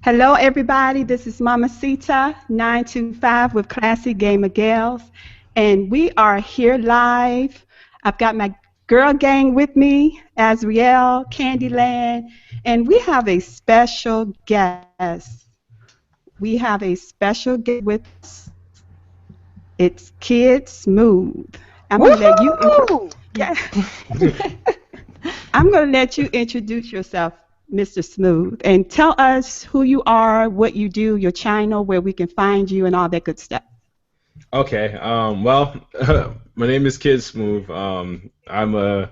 Hello, everybody. This is MamaCita 925 with Classy Gamer Gals, and we are here live. I've got my girl gang with me, Azrael, KandiLand, and we have a special guest. We have a special guest with us. It's KidSmoove's. I'm gonna let you. Yeah. I'm gonna let you introduce yourself, Mr. Smooth, and tell us who you are, what you do, your channel, where we can find you, and all that good stuff. Okay. Well, my name is KidSmooth. I'm a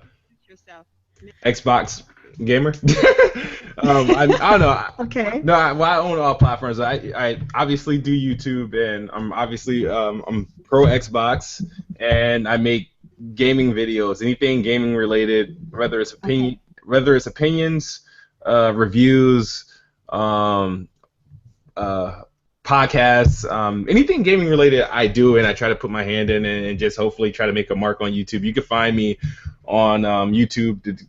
Xbox gamer. I don't know. Okay. No, I own all platforms. I obviously do YouTube, and I'm pro Xbox, and I make gaming videos, anything gaming related, whether it's opinions, reviews, podcasts, anything gaming related I do, and I try to put my hand in and just hopefully try to make a mark on YouTube. You can find me on YouTube, the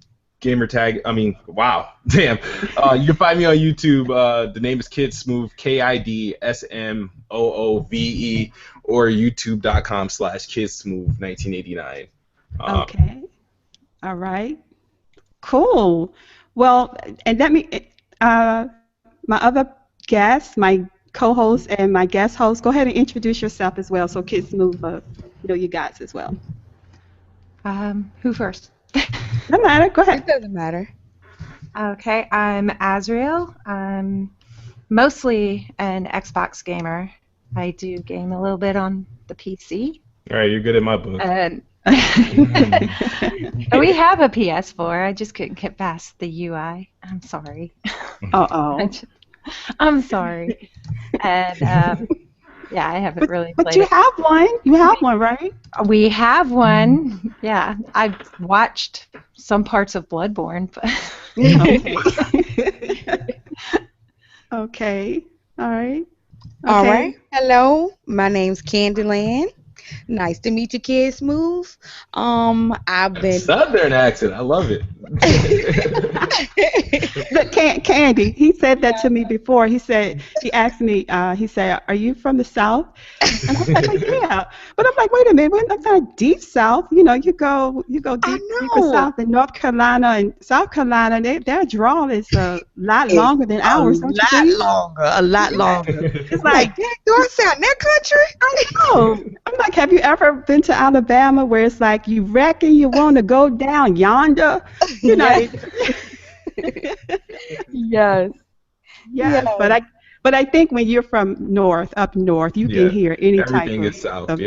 gamer tag, wow, damn. You can find me on YouTube, the name is KidSmooth, KidSmoove, or youtube.com/KidSmooth1989. Okay. All right. Cool. Well, and let me, my other guest, my co-host and my guest host, go ahead and introduce yourself as well, so KidSmooth know you guys as well. Who first? No matter. Go ahead. It doesn't matter. Okay, I'm Azrael. I'm mostly an Xbox gamer. I do game a little bit on the PC. All right, you're good at my book. We have a PS4. I just couldn't get past the UI. I'm sorry. Uh-oh. I'm sorry. And yeah, I haven't really played. But you have one. You have one, right? We have one. Yeah, I've watched some parts of Bloodborne, but Okay. All right. All Okay. right. Hello, my name's KandiLand. Nice to meet you, KidSmooth. I've been Southern accent. I love it. Look, Candy, he said that to me before. He asked me, he said, "Are you from the South?" And I was like, "Yeah." But I'm like, "Wait a minute, I'm not deep South. You know, you go deeper South in North Carolina and South Carolina. Their drawl is a lot longer than ours, don't you think? a lot longer. It's like, do I sound that country? I know. I'm like, have you ever been to Alabama where it's like you reckon you want to go down yonder? You know. Yes. Yes, but I think when you're from up north, you can hear any everything type is south, of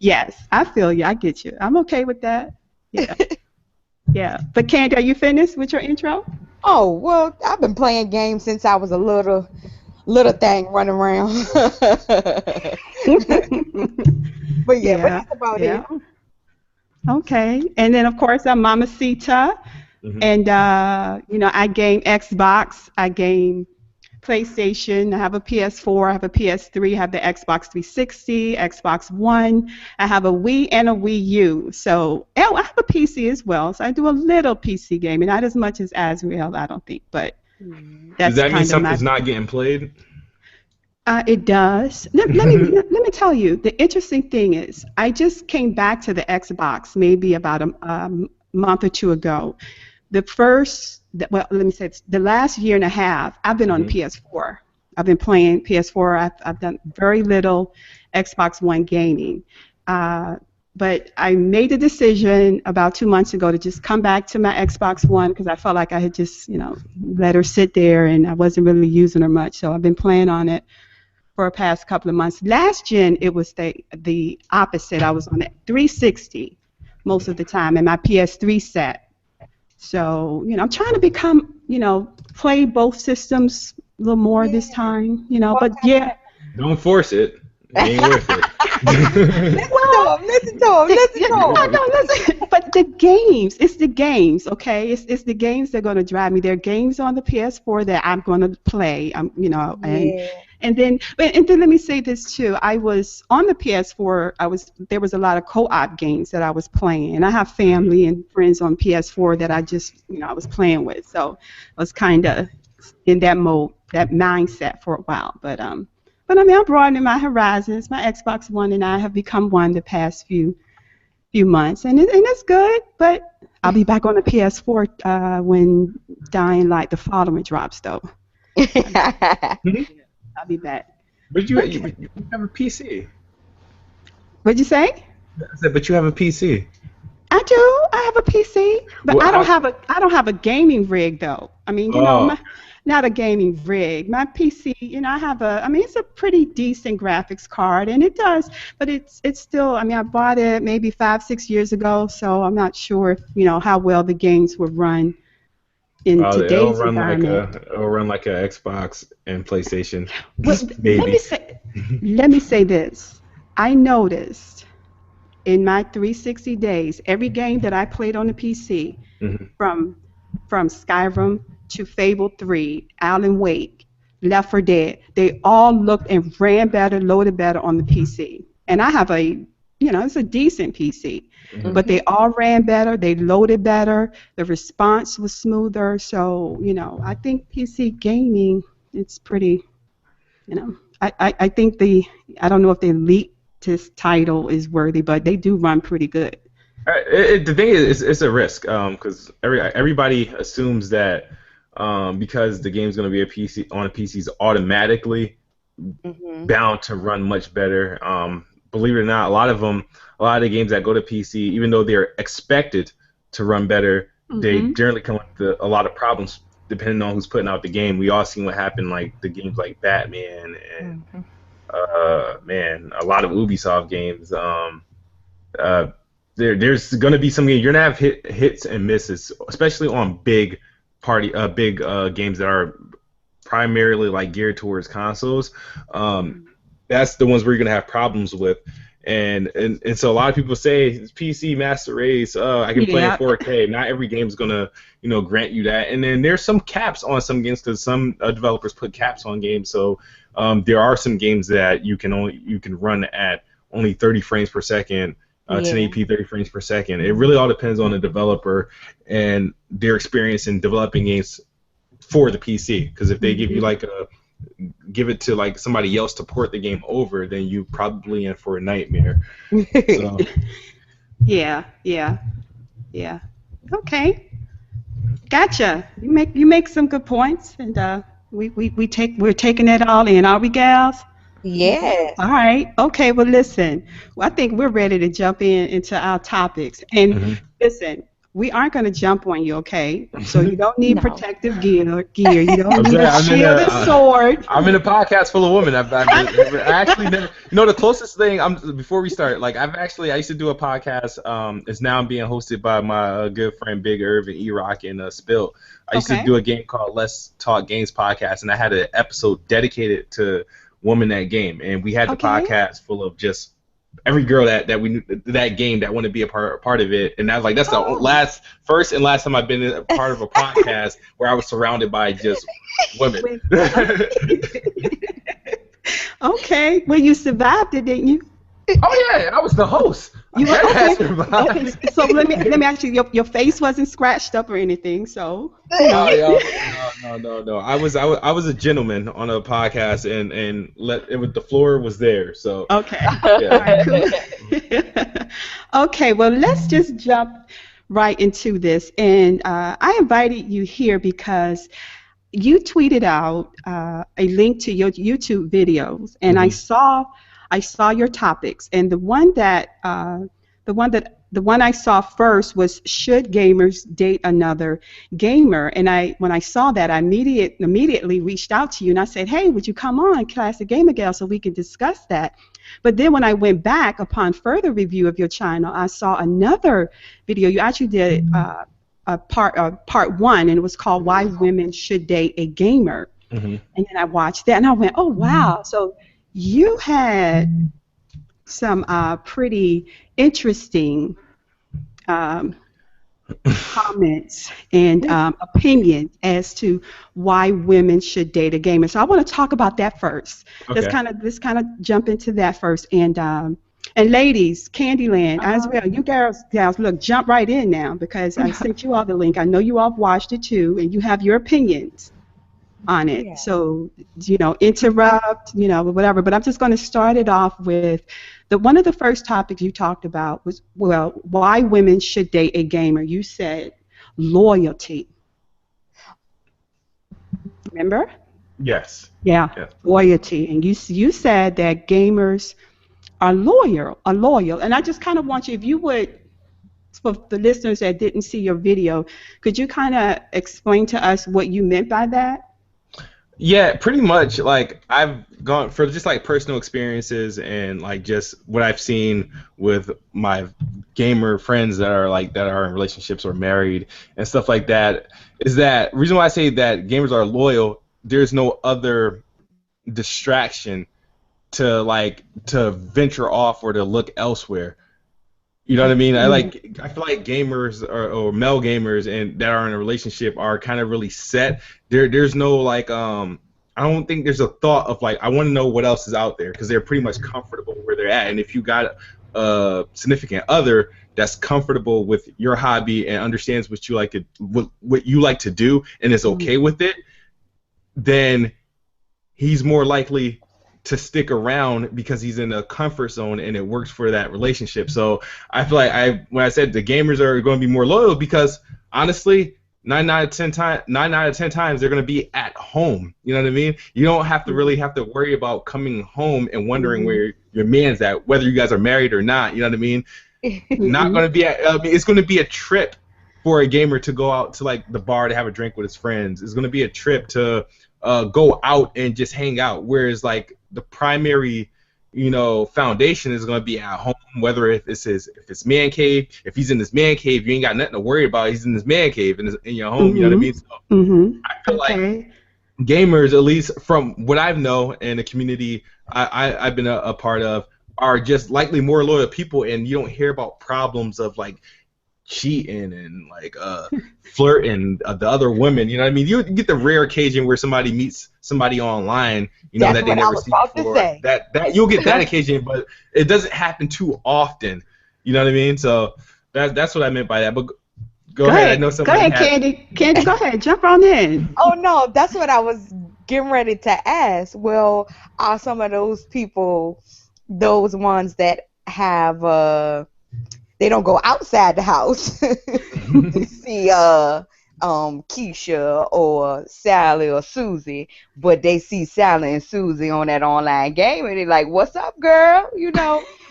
Yes, I feel you. I get you. I'm okay with that. Yeah. Yeah. But Candy, are you finished with your intro? Oh, well, I've been playing games since I was a little thing running around. But yeah, but that's about it. Okay. And then, of course, I'm MamaCita. And, I game Xbox. I game PlayStation. I have a PS4. I have a PS3. I have the Xbox 360, Xbox One. I have a Wii and a Wii U. So, I have a PC as well. So I do a little PC gaming. Not as much as Azrael, I don't think. But that's does that mean kind of something's not getting played? It does. Let me tell you, the interesting thing is, I just came back to the Xbox maybe about a month or two ago. The last year and a half, I've been on PS4. I've been playing PS4. I've done very little Xbox One gaming. But I made the decision about 2 months ago to just come back to my Xbox One because I felt like I had just, let her sit there and I wasn't really using her much. So I've been playing on it for the past couple of months. Last gen, it was the opposite. I was on the 360 most of the time and my PS3 set. So, I'm trying to play both systems a little more this time, but yeah. Don't force it. It ain't worth it. Listen to him. No, listen. But the games, it's the games, okay? It's the games that are going to drive me. There are games on the PS4 that I'm going to play, And then let me say this too. I was on the PS4. There was a lot of co-op games that I was playing, and I have family and friends on PS4 that I just I was playing with. So I was kind of in that mode, that mindset for a while. But I mean, I'm broadening my horizons. My Xbox One and I have become one the past few months, and it's good. But I'll be back on the PS4 when Dying Light the Following drops, though. I'll be back. But you have a PC. What'd you say? I said, but you have a PC. I do. I have a PC, but Well, I don't have a gaming rig though. I mean, not a gaming rig. My PC, it's a pretty decent graphics card, and it does, but it's still. I mean, I bought it maybe 5-6 years ago, so I'm not sure if, how well the games would run in today's environment. It'll run like a Xbox and PlayStation. Well, let me say this. I noticed in my 360 days, every game that I played on the PC, from Skyrim to Fable 3, Alan Wake, Left 4 Dead, they all looked and ran better, loaded better on the PC. And I have it's a decent PC. But they all ran better, they loaded better, the response was smoother. So, I think PC gaming, it's pretty, I think I don't know if the Elite title is worthy, but they do run pretty good. The thing is, it's a risk because everybody assumes that because the game's going to be on a PC is automatically bound to run much better. Believe it or not, a lot of the games that go to PC, even though they're expected to run better, they generally come with a lot of problems depending on who's putting out the game. We all seen what happened, like the games like Batman and a lot of Ubisoft games. There's going to be some games you're gonna have hits and misses, especially on big games that are primarily like geared towards consoles. That's the ones where you're gonna have problems with, and so a lot of people say it's PC Master Race. I can play in 4K. Not every game's gonna grant you that, and then there's some caps on some games because some developers put caps on games. So there are some games that you can run at only 30 frames per second, 1080p 30 frames per second. It really all depends on the developer and their experience in developing games for the PC. Because if they give you give it to like somebody else to port the game over, then you probably in for a nightmare. So. Yeah. Okay. Gotcha. You make some good points, and we're taking it all in, are we, gals? Yes. All right. Okay. Well, listen. I think we're ready to jump into our topics. And listen, we aren't going to jump on you, okay? So you don't need protective gear. You don't need a shield and sword. I'm in a podcast full of women. I've actually never. The closest thing. Before we start, I used to do a podcast. It's now being hosted by my good friend Big Irv and E-Rock and Spilt. I used to do a game called Let's Talk Games podcast, and I had an episode dedicated to women that game, and we had the podcast full of just every girl that we knew that game that wanted to be a part of it, and I was like, that's the first and last time I've been a part of a podcast where I was surrounded by just women. Okay, well, you survived it, didn't you? Oh yeah, I was the host. Okay. So let me ask you, your face wasn't scratched up or anything, so. No. I was a gentleman on a podcast, and the floor was there, so. Okay. Yeah. All right, cool. Okay, well, let's just jump right into this, and I invited you here because you tweeted out a link to your YouTube videos, and I saw your topics, and the one I saw first was, should gamers date another gamer? And when I saw that, I immediately reached out to you and I said, hey, would you come on Classic Gamer Gal so we can discuss that? But then when I went back upon further review of your channel, I saw another video. You actually did part one, and it was called Why Women Should Date a Gamer. And then I watched that and I went, oh wow. So you had some pretty interesting comments and opinions as to why women should date a gamer. So I want to talk about that first. Okay. Let's kind of jump into that first. And ladies, KandiLand, Azrael, you gals, look, jump right in now because I sent you all the link. I know you all watched it too, and you have your opinions on it. Yeah. So, interrupt, whatever. But I'm just going to start it off with one of the first topics you talked about was, well, why women should date a gamer. You said loyalty. Remember? Yes. Yeah, Yes. loyalty. And you said that gamers are loyal. And I just kind of want you, if you would, for the listeners that didn't see your video, could you kind of explain to us what you meant by that? Yeah, pretty much. Like I've gone for just like personal experiences and like just what I've seen with my gamer friends that are in relationships or married and stuff like that. Is that reason why I say that gamers are loyal? There's no other distraction to venture off or to look elsewhere. You know what I mean? I feel like gamers or male gamers and that are in a relationship are kind of really set. There's no I don't think there's a thought of like I want to know what else is out there because they're pretty much comfortable where they're at. And if you got a significant other that's comfortable with your hobby and understands what you like to do and is okay with it, then he's more likely to stick around because he's in a comfort zone and it works for that relationship. So I feel like when I said the gamers are going to be more loyal because honestly, 9 out of 10 times they're going to be at home. You know what I mean? You don't have to really have to worry about coming home and wondering where your man's at, whether you guys are married or not. You know what I mean? Not going to be it's going to be a trip for a gamer to go out to like the bar to have a drink with his friends. It's going to be a trip to go out and just hang out, whereas like the primary foundation is going to be at home, whether if it's man cave. If he's in this man cave, you ain't got nothing to worry about. He's in this man cave in your home. You know what I mean? So I feel like gamers, at least from what I know in the community I've been a part of, are just likely more loyal people, and you don't hear about problems of like cheating and like flirting the other women. You know what I mean? You get the rare occasion where somebody meets somebody online, That's that they never seen before. That you'll get that occasion, but it doesn't happen too often. You know what I mean? So that's what I meant by that. But go ahead. I know somebody. Go ahead, Kandi. Kandi, go ahead. Jump on in. Oh no, that's what I was getting ready to ask. Well, are some of those people those ones that have they don't go outside the house to see Keisha or Sally or Susie, but they see Sally and Susie on that online game and they're like, "What's up, girl?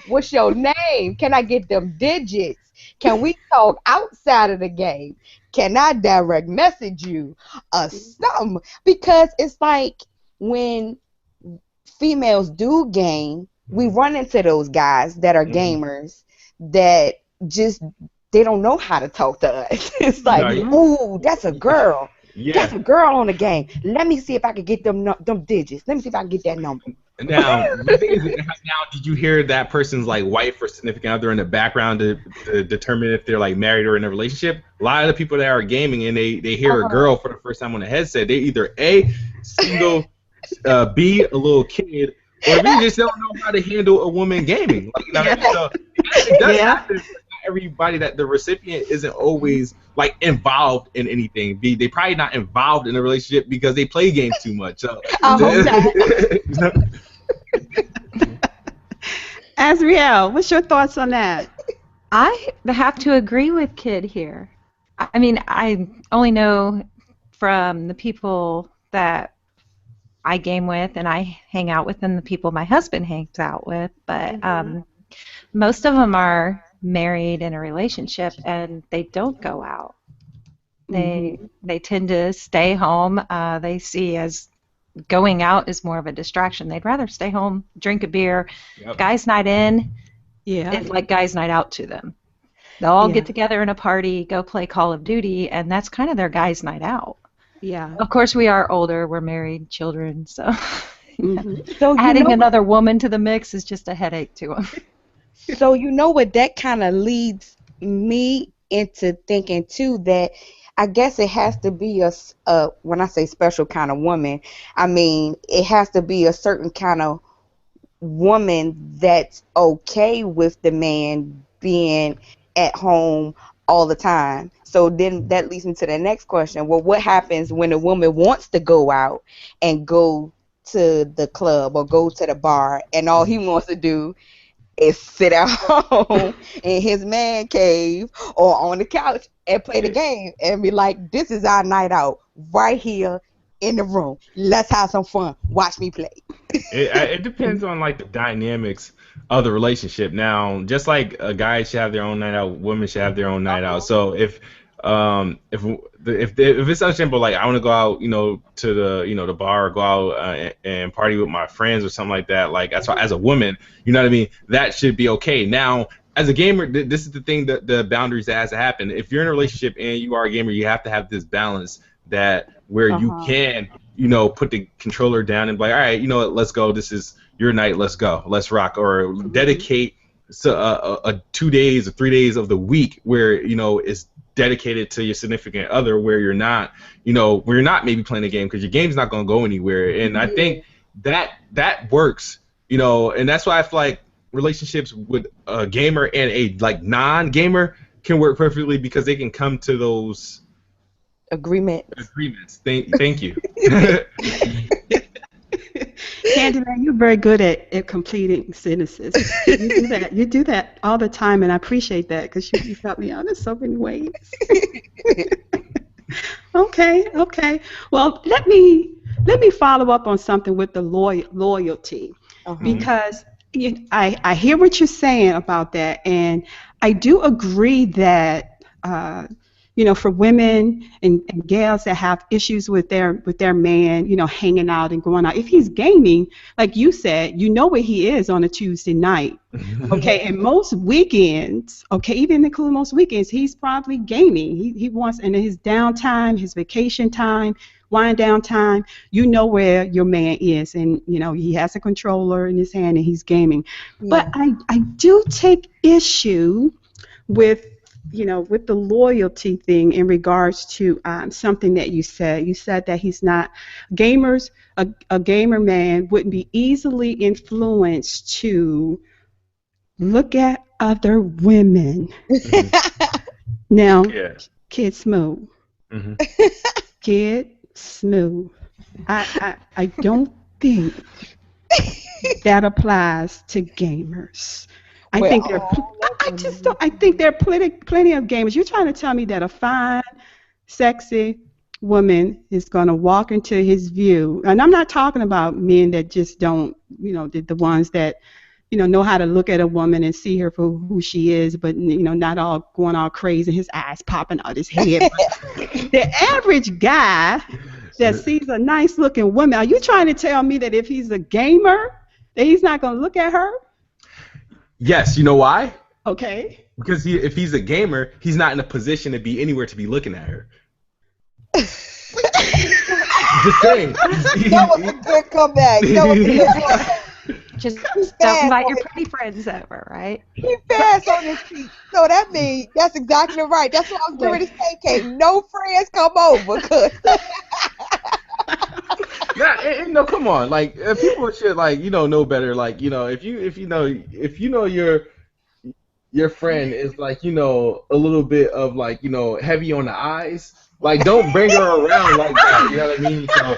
What's your name? Can I get them digits? Can we talk outside of the game? Can I direct message you or something?" Because it's like when females do game, we run into those guys that are gamers that just they don't know how to talk to us. It's like, ooh, that's a girl. Yeah. That's a girl on the game. Let me see if I can get them digits. Let me see if I can get that number. Now, the thing is, did you hear that person's like wife or significant other in the background to determine if they're like married or in a relationship? A lot of the people that are gaming and they hear a girl for the first time on a headset, they either A, single, B, a little kid, or they just don't know how to handle a woman gaming. Like, so it does happen. Everybody that the recipient isn't always like involved in anything. They probably not involved in a relationship because they play games too much. So. Azrael, what's your thoughts on that? I have to agree with Kid here. I mean, I only know from the people that I game with and I hang out with and the people my husband hangs out with, but most of them are married in a relationship and they don't go out. They tend to stay home. They see as going out is more of a distraction. They'd rather stay home, drink a beer. Guys' night in is like guys' night out to them. They'll all get together in a party, go play Call of Duty, and that's kind of their guys' night out. Yeah. Of course, we are older. We're married, children, so, so adding another woman to the mix is just a headache to them. So you know what that kind of leads me into thinking too that I guess it has to be when I say special kind of woman, I mean it has to be a certain kind of woman that's okay with the man being at home all the time. So then that leads me to the next question. Well, what happens when a woman wants to go out and go to the club or go to the bar and all he wants to do is sit at home in his man cave or on the couch and play the game and be like, this is our night out right here in the room. Let's have some fun. Watch me play. It depends on like the dynamics of the relationship. Now, just like a guy should have their own night out, women should have their own night out. So if it's understandable, like I want to go out, to the bar or go out and party with my friends or something like that, like as a woman, you know what I mean, that should be okay. Now, as a gamer, this is the thing that the boundaries that has to happen. If you're in a relationship and you are a gamer, you have to have this balance that where you can, put the controller down and be like, all right, let's go. This is your night. Let's go. Let's rock. Or dedicate 2 days or 3 days of the week where is dedicated to your significant other, where you're not, where you're not maybe playing a game because your game's not going to go anywhere. And I think that works, and that's why I feel like relationships with a gamer and a like non-gamer can work perfectly because they can come to those agreements. Thank you. KandiLand, you're very good at completing sentences. You do that all the time, and I appreciate that because you help me out in so many ways. Okay. Well, let me follow up on something with the loyalty, because I hear what you're saying about that, and I do agree that for women and gals that have issues with their man, hanging out and going out. If he's gaming, like you said, where he is on a Tuesday night. Okay, and most weekends, even including most weekends, he's probably gaming. He wants, and in his downtime, his vacation time, wind down time, where your man is, and he has a controller in his hand and he's gaming. Yeah. But I do take issue with the loyalty thing in regards to something that you said. You said that he's not gamers. A gamer man wouldn't be easily influenced to look at other women. Now, KidSmoove's. KidSmoove's. I don't think that applies to gamers. I think there are plenty of gamers. You're trying to tell me that a fine, sexy woman is going to walk into his view, and I'm not talking about men that just don't, the ones that, know how to look at a woman and see her for who she is, but not all going all crazy, his eyes popping out his head. The average guy that sees a nice looking woman, are you trying to tell me that if he's a gamer, that he's not going to look at her? Yes, you know why? Okay. Because if he's a gamer, he's not in a position to be anywhere to be looking at her. Just saying. That was a good comeback. Just don't invite your pretty friends over, right? He fast on his feet. So that means that's exactly right. That's what I was going to say, Kate. No friends come over. No, come on. Like people should know better. Like if you know your friend is like a little bit of like heavy on the eyes. Like don't bring her around like that. You know what I mean? So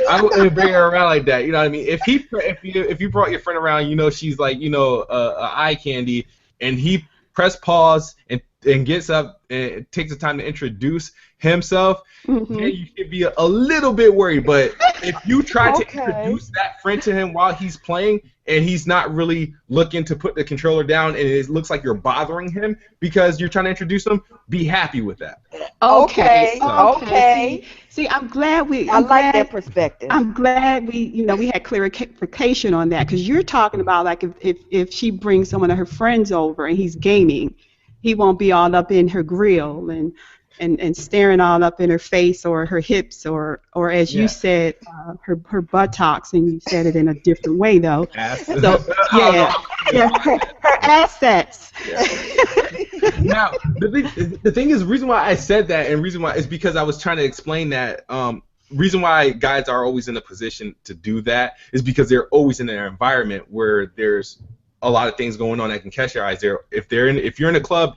I wouldn't bring her around like that. You know what I mean? If you brought your friend around, she's like eye candy, and he press pause and gets up and takes the time to introduce himself, then you should be a little bit worried. But if you try to introduce that friend to him while he's playing and he's not really looking to put the controller down and it looks like you're bothering him because you're trying to introduce him, be happy with that. Okay. See, I'm glad I like that perspective. I'm glad we had clarification on that, because you're talking about like if she brings someone of her friends over and he's gaming, he won't be all up in her grill and staring all up in her face or her hips or as you said, her buttocks, and you said it in a different way though. So her assets. Now, the thing is, the reason why I said that, and reason why is because I was trying to explain that. Reason why guys are always in a position to do that is because they're always in an environment where there's a lot of things going on that can catch your eyes. If you're in a club,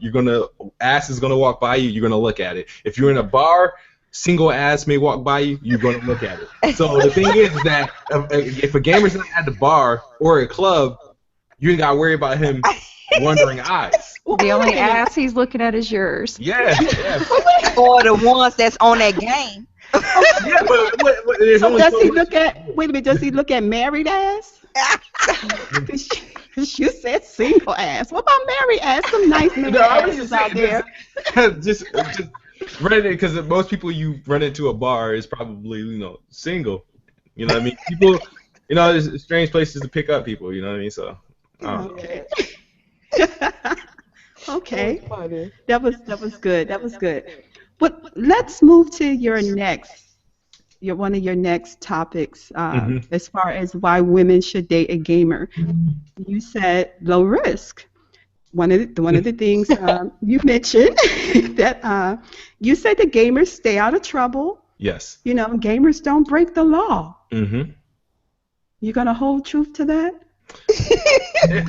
ass is gonna walk by you. You're gonna look at it. If you're in a bar, single ass may walk by you. You're gonna look at it. So the thing is that if a gamer's not at the bar or a club, you ain't gotta worry about him wandering eyes. The only ass he's looking at is yours. Yeah. Or the ones that's on that game. Yeah, but there's only does so he much- look at? Wait a minute. Does he look at married ass? You said single ass. What about married ass? Some nice married asses out there. just run it because most people you run into a bar is probably single. You know what I mean? People, there's strange places to pick up people. You know what I mean? So. Okay. Okay. That was good. That was good. But let's move to one of your next topics, as far as why women should date a gamer. You said low risk. One of the things you mentioned that you said the gamers stay out of trouble. Yes. Gamers don't break the law. Mm-hmm. You gonna hold truth to that?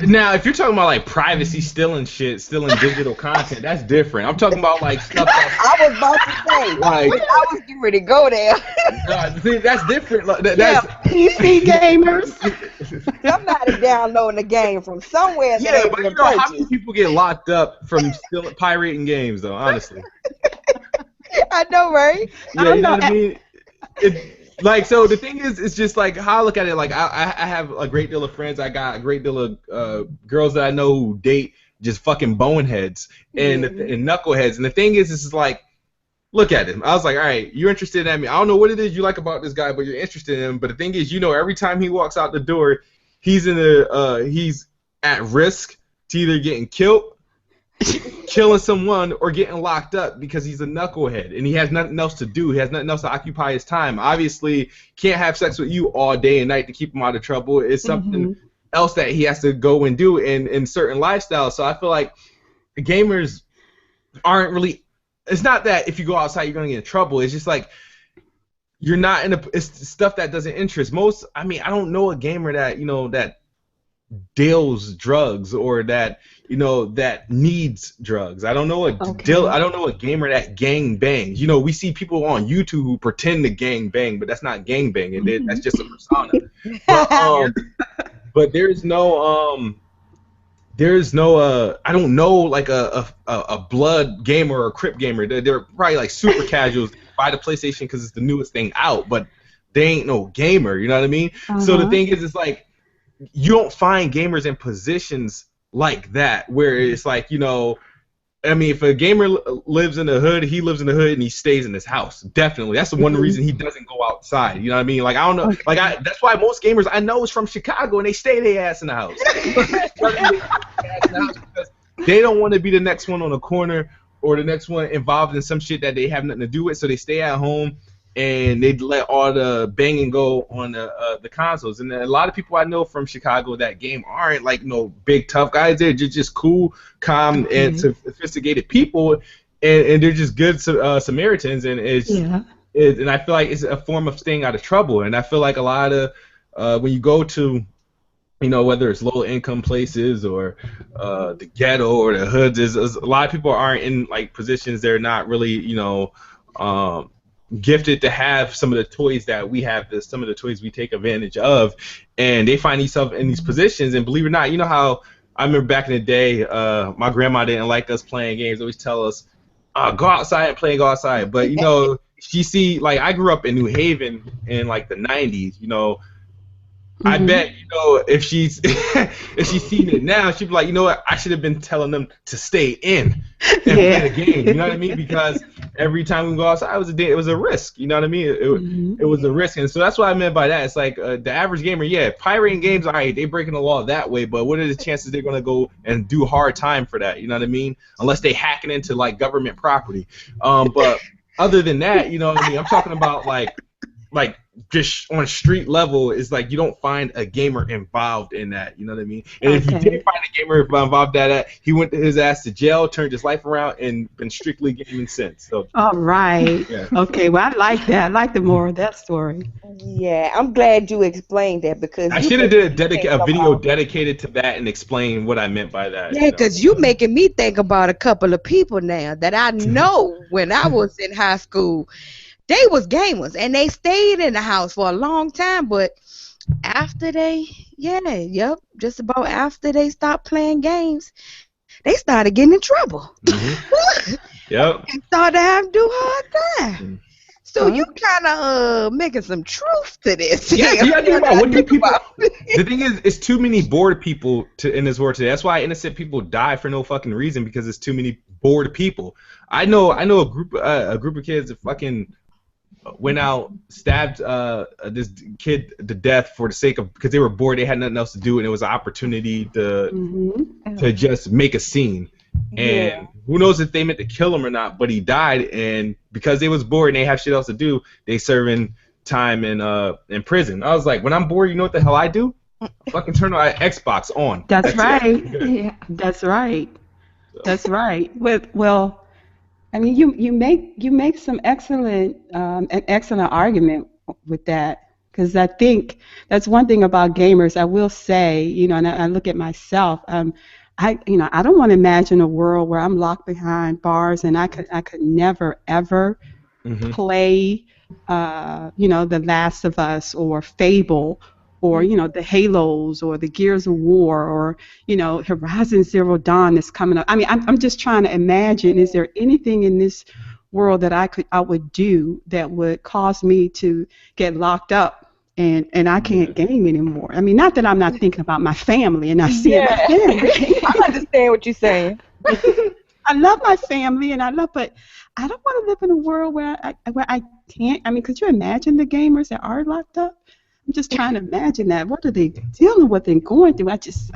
Now, if you're talking about like privacy, stealing digital content, that's different. I'm talking about like stuff that I was about to say, like I was getting ready to go there. see, that's different. Yeah. PC gamers. Somebody downloading the game from somewhere. Yeah, but how many people get locked up from still pirating games, though? Honestly. I know, right? Yeah, you know what I mean? So the thing is, it's just like how I look at it. Like I have a great deal of friends. I got a great deal of girls that I know who date just fucking boneheads and knuckleheads. And the thing is, it's like, look at him. I was like, all right, you're interested in me. I don't know what it is you like about this guy, but you're interested in him. But the thing is, every time he walks out the door, he's at risk to either getting killed, killing someone, or getting locked up because he's a knucklehead and he has nothing else to do. He has nothing else to occupy his time. Obviously, can't have sex with you all day and night to keep him out of trouble. It's something else that he has to go and do in certain lifestyles. So I feel like the gamers aren't really. It's not that if you go outside you're gonna get in trouble. It's just like you're not in it's stuff that doesn't interest most. I mean, I don't know a gamer that that deals drugs or that that needs drugs. I don't know I don't know a gamer that gang bangs. We see people on YouTube who pretend to gang bang, but that's not gang banging. That's just a persona. But there's no I don't know like a blood gamer or a crip gamer. They're probably like super casuals, buy the PlayStation because it's the newest thing out, but they ain't no gamer. You know what I mean? So the thing is, it's like you don't find gamers in positions like that where it's like I mean, if a gamer lives in the hood, he lives in the hood and he stays in his house. Definitely, that's the one reason he doesn't go outside. You know what I mean? Like I don't know, that's why most gamers I know is from Chicago and they stay their ass in the house. Because they don't want to be the next one on the corner or the next one involved in some shit that they have nothing to do with. So they stay at home and they let all the banging go on the consoles. And a lot of people I know from Chicago that game aren't like no big tough guys. They're just cool, calm, and sophisticated people, and they're just good Samaritans. And and I feel like it's a form of staying out of trouble. And I feel like a lot of when you go to whether it's low income places or the ghetto or the hoods, a lot of people aren't in like positions. They're not really gifted to have some of the toys that we have, some of the toys we take advantage of, and they find themselves in these positions. And believe it or not, how I remember back in the day, my grandma didn't like us playing games. Always tell us, go outside and play, go outside. But she see, like, I grew up in New Haven in like the 90s. I bet if she's seen it now, she'd be like, what, I should have been telling them to stay in and play the game. You know what I mean? Because every time we go outside, it was a risk. You know what I mean? It was a risk, and so that's what I meant by that. It's like the average gamer, pirating games, all right, they breaking the law that way, but what are the chances they're gonna go and do hard time for that? You know what I mean? Unless they hacking into like government property. But other than that, you know what I mean? I'm talking about like like just on street level is like you don't find a gamer involved in that. You know what I mean? And if you did find a gamer involved in that, he went his ass to jail, turned his life around, and been strictly gaming since. So. All right. Yeah. Okay. Well, I like that. I like the more of that story. Yeah, I'm glad you explained that because I should have did a video dedicated to that and explain what I meant by that. Yeah, because you making me think about a couple of people now that I know when I was in high school. They was gamers, and they stayed in the house for a long time, but after just about after they stopped playing games, they started getting in trouble. Mm-hmm. Yep. And started having to do hard time. Mm-hmm. So you kind of making some truth to this. Yeah, you gotta think about what do people. The thing is, it's too many bored people in this world today. That's why innocent people die for no fucking reason because it's too many bored people. I know a group of kids that fucking went out, stabbed this kid to death for the sake of because they were bored, they had nothing else to do, and it was an opportunity to just make a scene. And who knows if they meant to kill him or not, but he died, and because they was bored and they have shit else to do, they serving time in prison. I was like, when I'm bored, you know what the hell I do? I fucking turn my Xbox on. That's right. Yeah. That's right. That's right. Well, I mean, you make some excellent an excellent argument with that, because I think that's one thing about gamers. I will say, you know, and I look at myself. I don't want to imagine a world where I'm locked behind bars and I could never ever play, The Last of Us or Fable or the Halos or the Gears of War or Horizon Zero Dawn that's coming up. I mean, I'm just trying to imagine, is there anything in this world that I would do that would cause me to get locked up and I can't game anymore? I mean, not that I'm not thinking about my family and not seeing my family. I understand what you're saying. I love my family but I don't want to live in a world where I can't. I mean, could you imagine the gamers that are locked up? I'm just trying to imagine that. What are they dealing with and going through? I just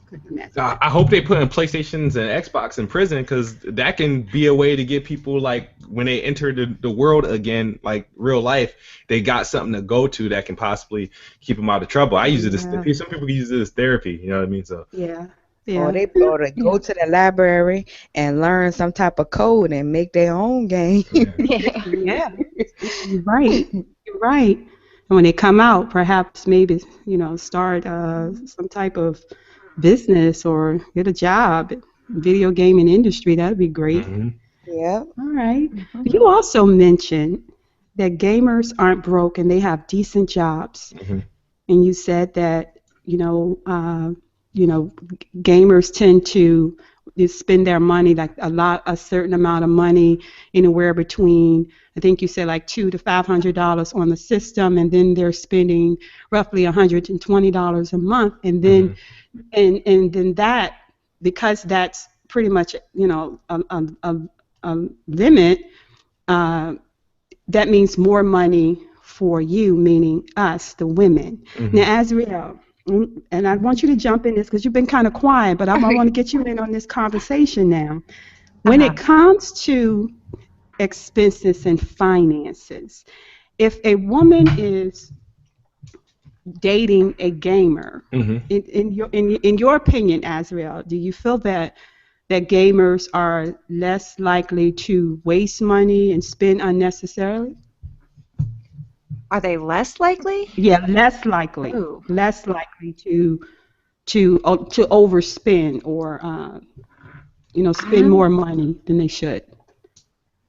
couldn't imagine. I hope they put in PlayStations and Xbox in prison, because that can be a way to get people, like, when they enter the world again, like real life, they got something to go to that can possibly keep them out of trouble. I use it as some people use it as therapy. You know what I mean? So yeah. Or they go to the library and learn some type of code and make their own game. Yeah. You're right. You're right. And when they come out, perhaps maybe start some type of business or get a job in the video gaming industry. That'd be great. Yeah. All right. You also mentioned that gamers aren't broke and they have decent jobs. And you said that gamers tend to spend their money, like a certain amount of money, anywhere between, I think you said, like $200 to $500 on the system, and then they're spending roughly $120 a month, and then and then that, because that's pretty much a limit, that means more money for you, meaning us, the women. Now, Azrael, and I want you to jump in this because you've been kind of quiet, but I want to get you in on this conversation now. When it comes to expenses and finances, if a woman is dating a gamer, in your opinion, Azrael, do you feel that gamers are less likely to waste money and spend unnecessarily? Are they less likely? Yeah, less likely. Ooh. Less likely to overspend or spend more money than they should.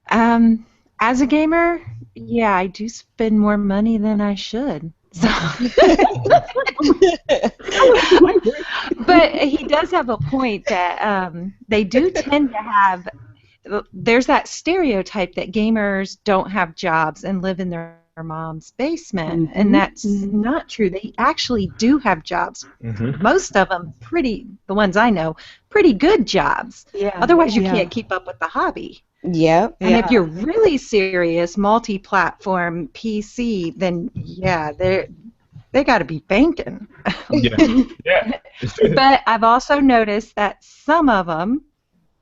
As a gamer, yeah, I do spend more money than I should. So. But he does have a point that they do tend to have. There's that stereotype that gamers don't have jobs and live in their mom's basement, and that's not true. They actually do have jobs. Most of them the ones I know, pretty good jobs. Yeah. Otherwise, you can't keep up with the hobby. Yeah. And if you're really serious, multi-platform PC, then they got to be banking. Yeah. But I've also noticed that some of them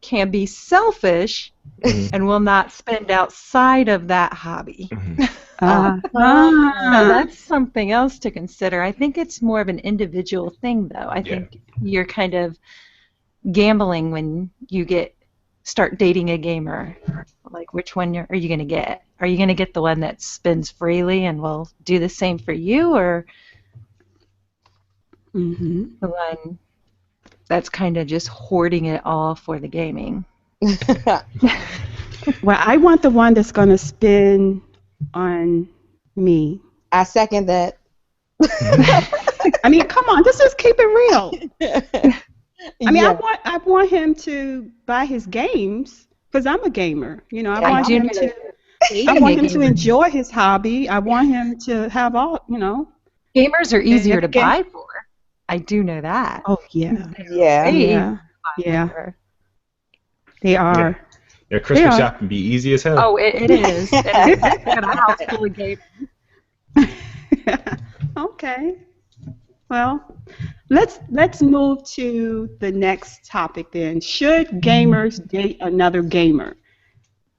can be selfish and will not spend outside of that hobby. That's something else to consider. I think it's more of an individual thing, though. I think you're kind of gambling when you start dating a gamer. Like, which one are you going to get? Are you going to get the one that spends freely and will do the same for you, or the one that's kind of just hoarding it all for the gaming? Well, I want the one that's going to spend on me. I second that. I mean, come on, this is keep it real. I mean, I want him to buy his games because I'm a gamer. You know, I want him to enjoy his hobby. I want him to have all, you know. Gamers are easier to buy for. I do know that. Oh yeah. Yeah. They are. Yeah, Christmas shop can be easy as hell. Oh, it is. I got a house full of gamers. Okay. Well, let's move to the next topic then. Should gamers date another gamer?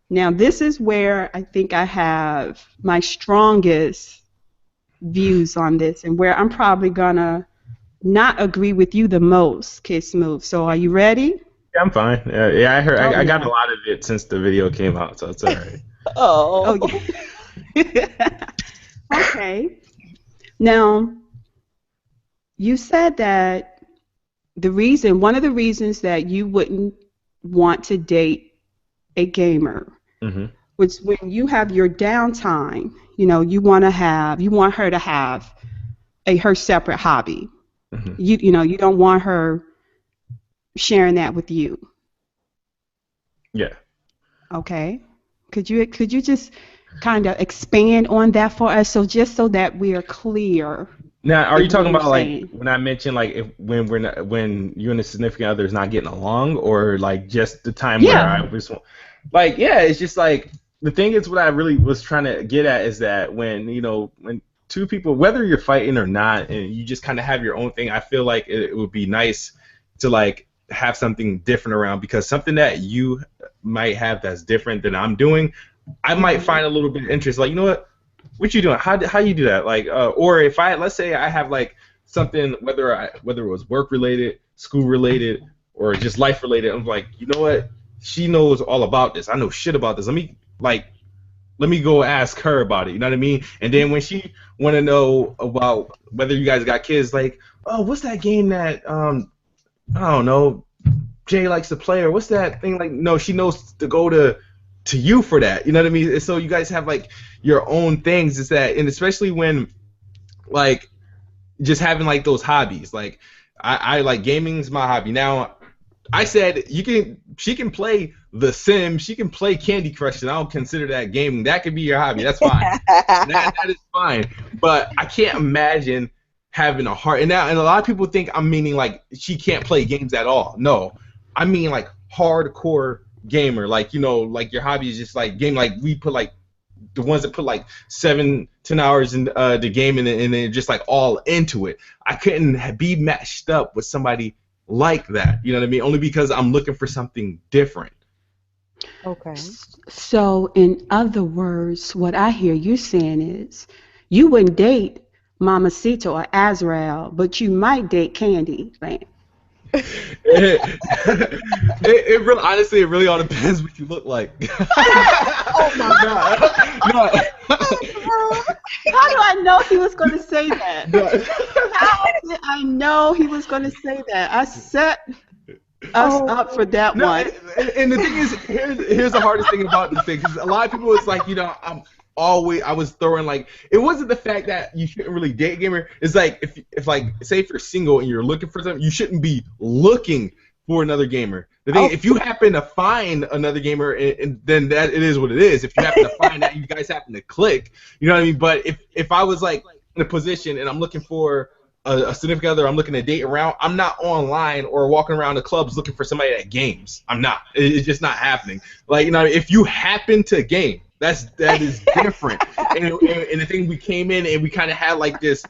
Now, this is where I think I have my strongest views on this, and where I'm probably gonna not agree with you the most, KidSmoove's. So, are you ready? Yeah, I'm fine. Yeah, I heard. I got a lot of it since the video came out, so it's all right. Oh yeah. Okay. Now, you said that one of the reasons that you wouldn't want to date a gamer was when you have your downtime. You know, you want her to have her separate hobby. You know, you don't want her sharing that with you. Yeah. Okay. Could you just kind of expand on that for us, so that we are clear? Now, are you talking about like when I mentioned like when you and a significant other is not getting along, or like just the time where I was like, it's just like the thing is what I really was trying to get at is that when two people, whether you're fighting or not, and you just kind of have your own thing, I feel like it would be nice to like have something different around, because something that you might have that's different than I'm doing, I might find a little bit of interest. Like, you know what you doing? How you do that? Like, or if let's say I have like something, whether it was work related, school related, or just life related, I'm like, you know what? She knows all about this. I know shit about this. Let me go ask her about it. You know what I mean? And then when she want to know about whether you guys got kids, like, oh, what's that game that I don't know, Jay likes to play, or what's that thing like? No, she knows to go to you for that. You know what I mean? So you guys have like your own things. Is that, and especially when like just having like those hobbies. Like I like gaming's my hobby. Now I said she can play The Sims, she can play Candy Crush, and I don't consider that gaming. That could be your hobby. That's fine. that is fine. But I can't imagine having a heart. And a lot of people think I'm meaning like she can't play games at all. No, I mean like hardcore gamer. Like, you know, like your hobby is just like game. Like we put like the ones that put like 7-10 hours in the game and they're just like all into it. I couldn't be matched up with somebody like that. You know what I mean? Only because I'm looking for something different. Okay. So in other words, what I hear you saying is you wouldn't date MamaCita or Azrael, but you might date KandiLand. It really, honestly, it really all depends what you look like. Oh my God. No. How do I know he was going to say that? How did I know he was going to say that? I set us up for that one. And the thing is, here's the hardest thing about this thing, because a lot of people is like, you know, I was throwing like, it wasn't the fact that you shouldn't really date a gamer. It's like if like, say if you're single and you're looking for something, you shouldn't be looking for another gamer. The thing, if you happen to find another gamer, and then that it is what it is. If you happen to find that, you guys happen to click, you know what I mean? But if I was like in a position and I'm looking for a significant other, I'm looking to date around, I'm not online or walking around the clubs looking for somebody that games. I'm not. It's just not happening. Like, you know, if you happen to game, that is different. and the thing, we came in and we kind of had like this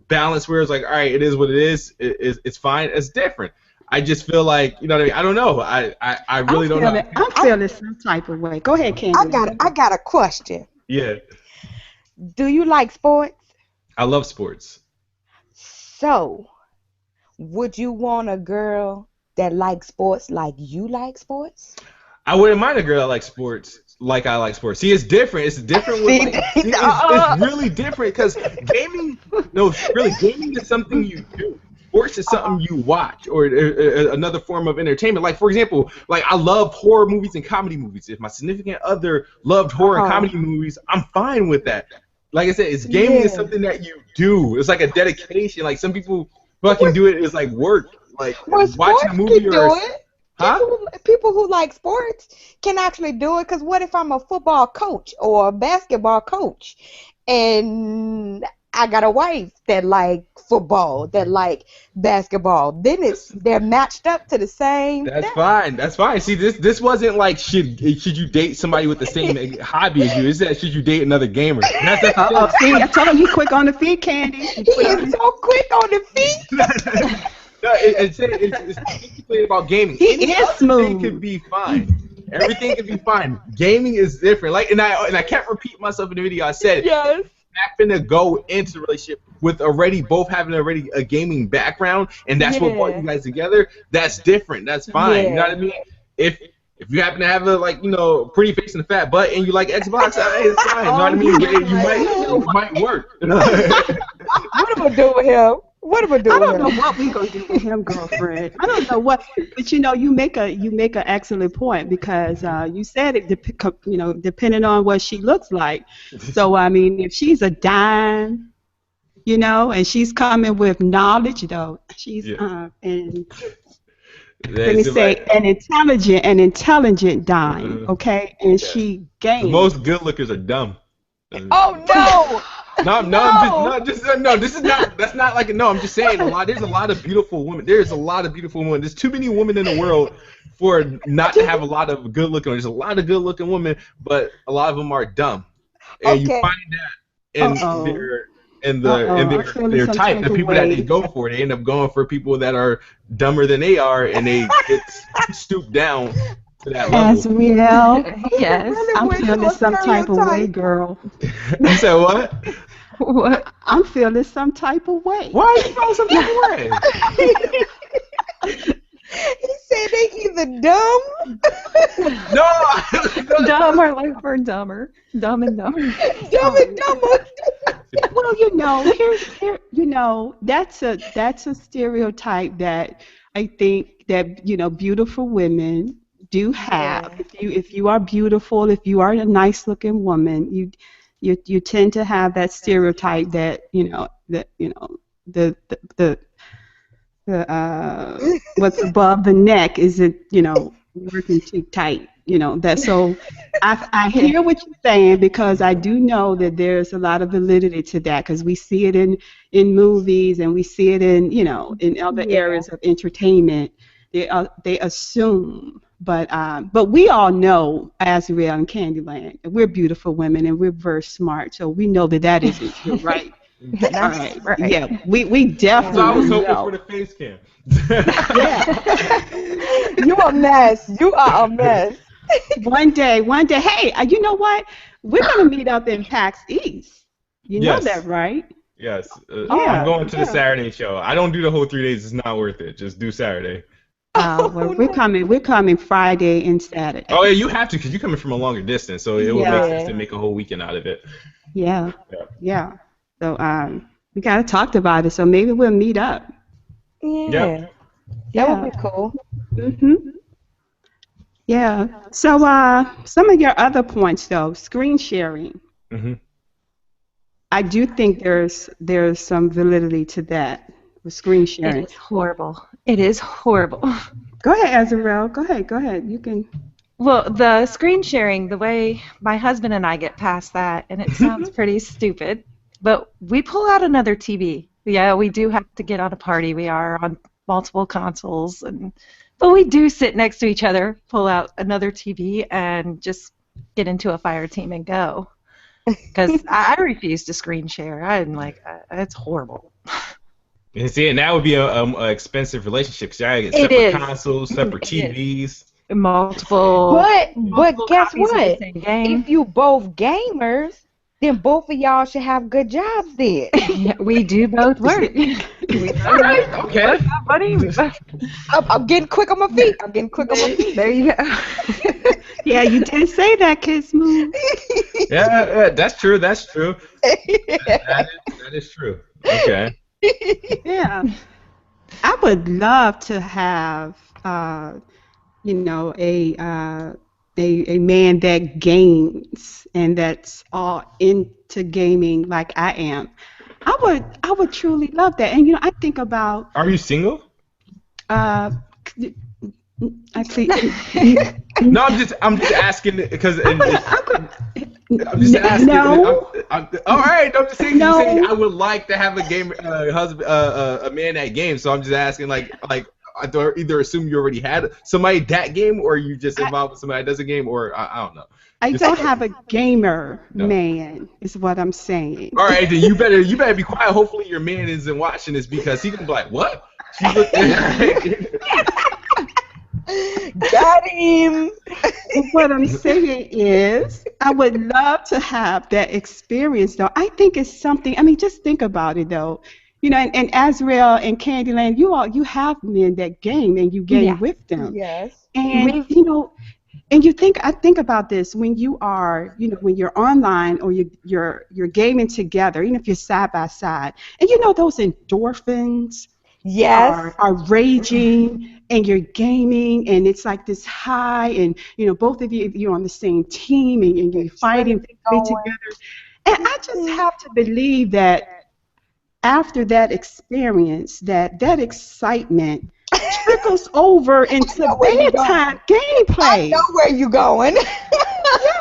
balance where it's like, all right, it is what it is. It's fine. It's different. I just feel like, you know what I mean? I don't know. I really don't know. I'm feeling some type of way. Go ahead, Candy. I got a question. Yeah. Do you like sports? I love sports. So, would you want a girl that likes sports like you like sports? I wouldn't mind a girl that likes sports like I like sports. See, it's different. It's different with like, it's really different because gaming. No, really, gaming is something you do. Sports is something you watch, or another form of entertainment. Like, for example, like I love horror movies and comedy movies. If my significant other loved horror and comedy movies, I'm fine with that. Like I said, it's gaming is something that you do. It's like a dedication. Like some people fucking do it as like work. Like watching a movie or People who like sports can actually do it, because what if I'm a football coach or a basketball coach and I got a wife that like football, that like basketball? Then they're matched up to the same That's thing. fine. That's fine. See, this wasn't like should you date somebody with the same hobby as you. It's that should you date another gamer. See, I told you quick on the feet, Candy. He is so quick on the feet. No, it's basically about gaming. He is smooth. Everything could be fine. Everything can be fine. Gaming is different. Like, and I kept repeating myself in the video. I said, yes. I'm not gonna go into the relationship with both having a gaming background, and that's what brought you guys together. That's different. That's fine. You know what I mean? If you happen to have a pretty face and a fat butt, and you like Xbox, it's fine. You know what I mean? It might work. What am I doing with him? What am I doing? I don't know what we're gonna do with him, girlfriend. I don't know what, but you make an excellent point, because you said it, depending on what she looks like. So I mean, if she's a dime, and she's coming with knowledge, though, she's and let me say an intelligent dime, okay, and she gains. The most good lookers are dumb. Oh no. This is not. That's not like no. I'm just saying There's a lot of beautiful women. There's too many women in the world for not to have a lot of good looking. There's a lot of good looking women, but a lot of them are dumb, and you find that in their type. The people that they go for, they end up going for people that are dumber than they are, and they get stooped down to that level. Azrael, yes, I'm feeling some type of way, girl. You said what? What? I'm feeling some type of way. Why are you feeling some type of way? He said they either dumb. No. Dumb or like we're dumber. Dumb and dumber. Dumb and dumber. Well, that's a stereotype that I think that beautiful women do have. If you are beautiful, if you are a nice looking woman, you tend to have that stereotype that the what's above the neck isn't working too tight. So I hear what you're saying, because I do know that there's a lot of validity to that, because we see it in movies, and we see it in other areas of entertainment. They assume, but we all know, Azrael and KandiLand, we're beautiful women and we're very smart, so we know that isn't true, right? All right. Yeah, we definitely So I was hoping know. for the face cam. You a mess. You are a mess. One day, hey, you know what? We're going to meet up in PAX East. You know that, right? Yes. Yeah. I'm going to the Saturday show. I don't do the whole 3 days. It's not worth it. Just do Saturday. Well, we're coming Friday and Saturday. Oh, yeah, you have to, because you're coming from a longer distance, so it would make sense to make a whole weekend out of it. Yeah. So we kind of talked about it, so maybe we'll meet up. Yeah. That would be cool. Mhm. Yeah. So some of your other points, though, screen sharing. Mhm. I do think there's some validity to that with screen sharing. It is horrible. It is horrible. Go ahead, Azrael. Go ahead. You can. Well, the screen sharing, the way my husband and I get past that, and it sounds pretty stupid, but we pull out another TV. Yeah, we do have to get on a party. We are on multiple consoles, but we do sit next to each other, pull out another TV, and just get into a fire team and go. Because I refuse to screen share. I'm like, it's horrible. And see, and that would be a expensive relationship, because I get separate consoles, separate TVs. Multiple. But guess copies of the what? same game. If you both gamers, Then both of y'all should have good jobs then. Yeah, we do both work. Alright, okay. Buddy. I'm getting quick on my feet. There you go. Yeah, you did say that, KidSmooth. Yeah, that's true. That is true. Okay. Yeah. I would love to have, you know, a man that games and that's all into gaming like I am. I would truly love that. And you know, I think about Are you single? uh actually No, I'm just asking because I'm just asking. no. All right, I'm just saying. No. You saying I would like to have a game husband, a man that games. So I'm just asking, like I either assume you already had somebody that game, or you just involved with somebody that does a game, or I don't know. I don't have a gamer man, is what I'm saying. All right, then you better be quiet. Hopefully your man isn't watching this because he can be like, what? She looked Got him. What I'm saying is, I would love to have that experience, though. I think it's something. I mean, just think about it, though. You know, and Azrael and KandiLand, you have men that game and you game with them. Yes. And you know, and I think about this when you are, you know, when you're online or you're gaming together, even if you're side by side, and you know those endorphins. Yes. Are raging and you're gaming and it's like this high and you know both of you're on the same team and you're fighting together, and I just have to believe that after that experience that excitement trickles over into bedtime gameplay. I know where you're going.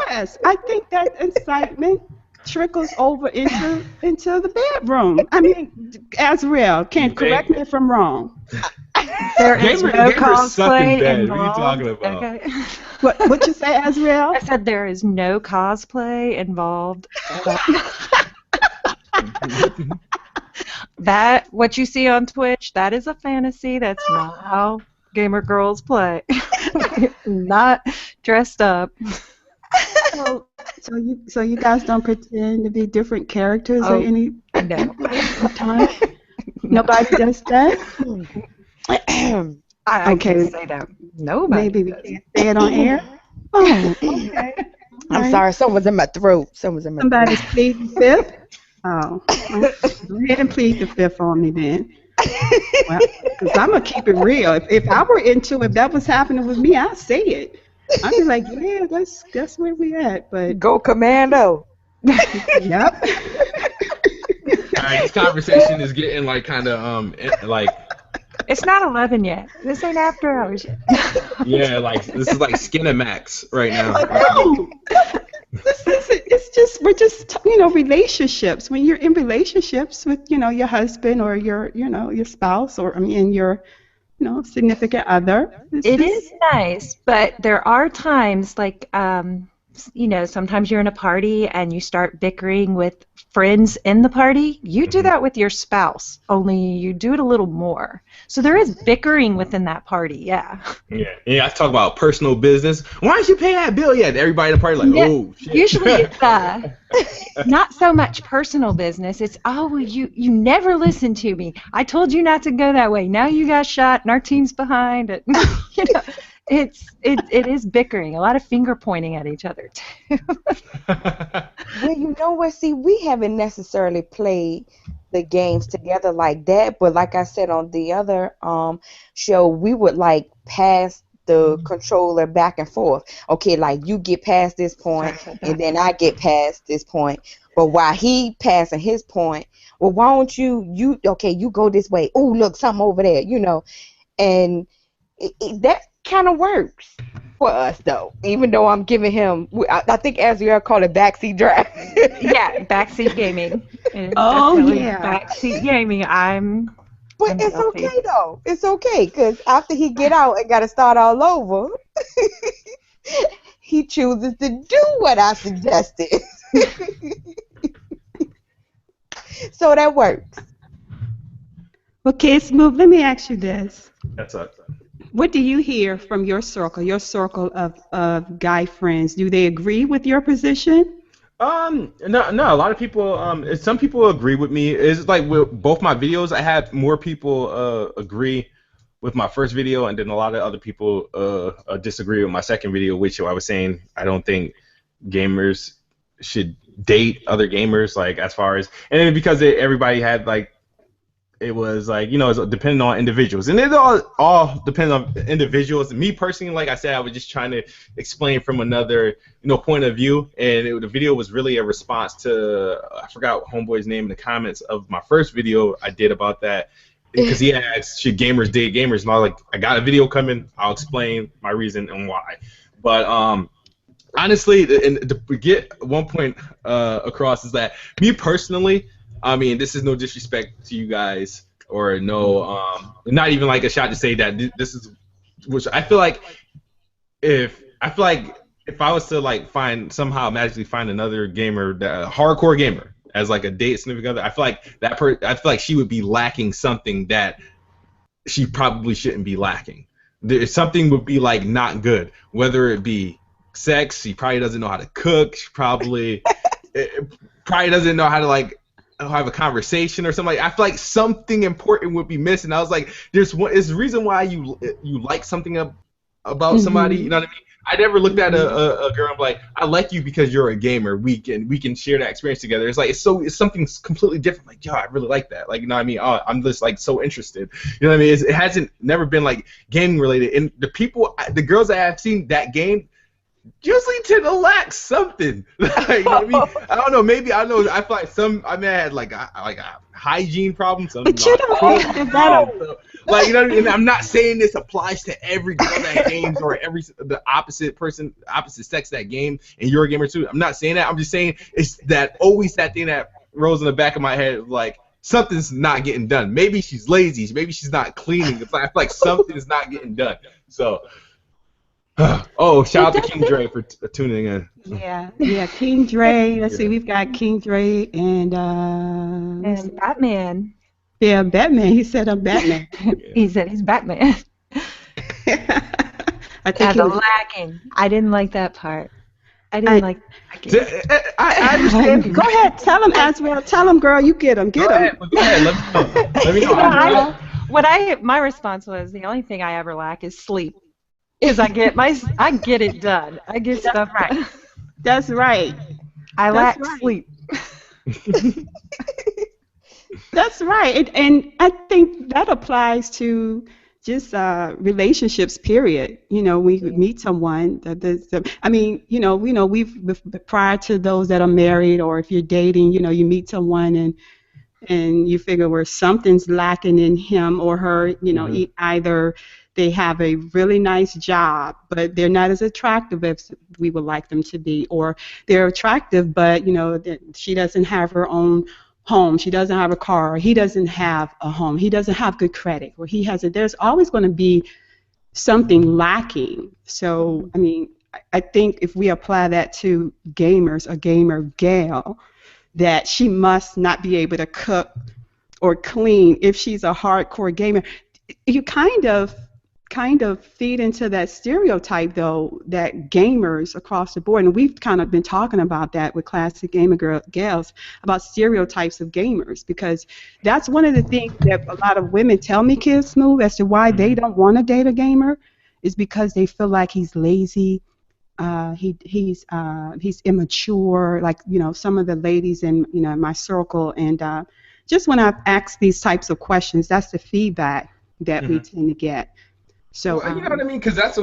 Yes, I think that excitement trickles over into the bedroom. I mean, Azrael, correct me if I'm wrong. There is no cosplay involved. What are you talking about? Okay. What you say, Azrael? I said there is no cosplay involved. That what you see on Twitch, that is a fantasy. That's not how gamer girls play. Not dressed up. So you guys don't pretend to be different characters or any time? Nobody does that? I can't say that. Nobody. Maybe we can't say it on air? Oh, okay. I'm sorry, someone's in my throat. Somebody's pleading fifth? Oh. Go ahead and plead the fifth on me then. Well, because I'm going to keep it real. If I were into it, if that was happening with me, I'd say it. I'd be like, yeah, that's where we at. But go commando. Yep. All right, this conversation is getting like kind of like. It's not 11 yet. This ain't after hours yet. Yeah, like this is like Skinamax right now. No. It's just we're just relationships. When you're in relationships with your husband or your spouse or your significant other. It is nice, but there are times like sometimes you're in a party and you start bickering with friends in the party. You do that with your spouse, only you do it a little more. So there is bickering within that party, yeah. Yeah, I talk about personal business. Why don't you pay that bill yet? Everybody in the party like, oh, shit. Usually it's not so much personal business. It's, you never listen to me. I told you not to go that way. Now you got shot and our team's behind it. It is bickering, a lot of finger pointing at each other too. Well, you know what? See, we haven't necessarily played the games together like that, but like I said on the other show, we would like pass the controller back and forth. Okay, like you get past this point, and then I get past this point. But while he passing his point, well, why don't you go this way? Oh, look, something over there, and that kind of works for us though, even though I'm giving him, I think Azrael called it backseat drive. Yeah, backseat gaming. Oh yeah, backseat gaming. But it's okay though. It's okay because after he get out and got to start all over, he chooses to do what I suggested. So that works. Well, KidSmoove's, let me ask you this. That's up. What do you hear from your circle of guy friends? Do they agree with your position? No, no. A lot of people, some people agree with me. It's like with both my videos, I had more people agree with my first video, and then a lot of other people disagree with my second video, which I was saying I don't think gamers should date other gamers, like as far as, and then because everybody had like, it was like, you know, it's depending on individuals, and it all depends on individuals. Me personally, like I said, I was just trying to explain from another, point of view, and the video was really a response to, I forgot Homeboy's name in the comments of my first video I did about that, because he asked, should gamers date gamers, and I was like, I got a video coming, I'll explain my reason and why. But honestly, and to get one point across is that me personally, I mean, this is no disrespect to you guys, or no, not even like a shot to say that this is, which I feel like if I was to like magically find another gamer, a hardcore gamer, as like a date significant other, I feel like she would be lacking something that she probably shouldn't be lacking. Something would be like not good, whether it be sex. She probably doesn't know how to cook. She probably doesn't know how to like have a conversation or something. I feel like something important would be missing. I was like, there's a reason why you like something about somebody. You know what I mean? I never looked at a girl and be like, I like you because you're a gamer. We can share that experience together. It's like it's something completely different. Like, yo, I really like that. Like, you know what I mean? Oh, I'm just like so interested. You know what I mean? It hasn't never been like gaming related. And the girls that I've seen that game usually tend to lack something. Like, you know what I mean? I don't know. Maybe I know. I feel like I had like a hygiene problem. But you don't think that. Like, you know what I mean? And I'm not saying this applies to every girl that games or the opposite sex that game, and you're a gamer too. I'm not saying that. I'm just saying it's always that thing that rolls in the back of my head, like something's not getting done. Maybe she's lazy. Maybe she's not cleaning. It's like, I feel like something is not getting done. So. Oh, shout out to King Dre for tuning in. Yeah, King Dre. Let's see, we've got King Dre and Batman. Yeah, Batman. He said I'm Batman. He said he's Batman. I think lacking. I didn't like that part. I understand. Go ahead, tell him, Azrael. Tell him, girl. You get him. Get him. Go ahead. Let me know. My response was, the only thing I ever lack is sleep. Is I get it done. I get stuff done. That's right. I lack sleep. That's right. And I think that applies to just relationships, period. You know, we meet someone. I mean, you know, we've prior to those that are married, or if you're dating, you know, you meet someone and you figure where something's lacking in him or her. You know, either they have a really nice job, but they're not as attractive as we would like them to be, or they're attractive, but you know, she doesn't have her own home, she doesn't have a car, or he doesn't have a home, he doesn't have good credit, or he has it. There's always going to be something lacking. So, I mean, I think if we apply that to gamers, a gamer gal, that she must not be able to cook or clean if she's a hardcore gamer. You kind of feed into that stereotype, though, that gamers across the board, and we've kind of been talking about that with Classic Gamer Gals, about stereotypes of gamers, because that's one of the things that a lot of women tell me, KidSmooth, as to why they don't want to date a gamer, is because they feel like he's lazy, he's immature, like, you know, some of the ladies in, you know, in my circle, and just when I've asked these types of questions, that's the feedback that we tend to get. So you know what I mean? Because that's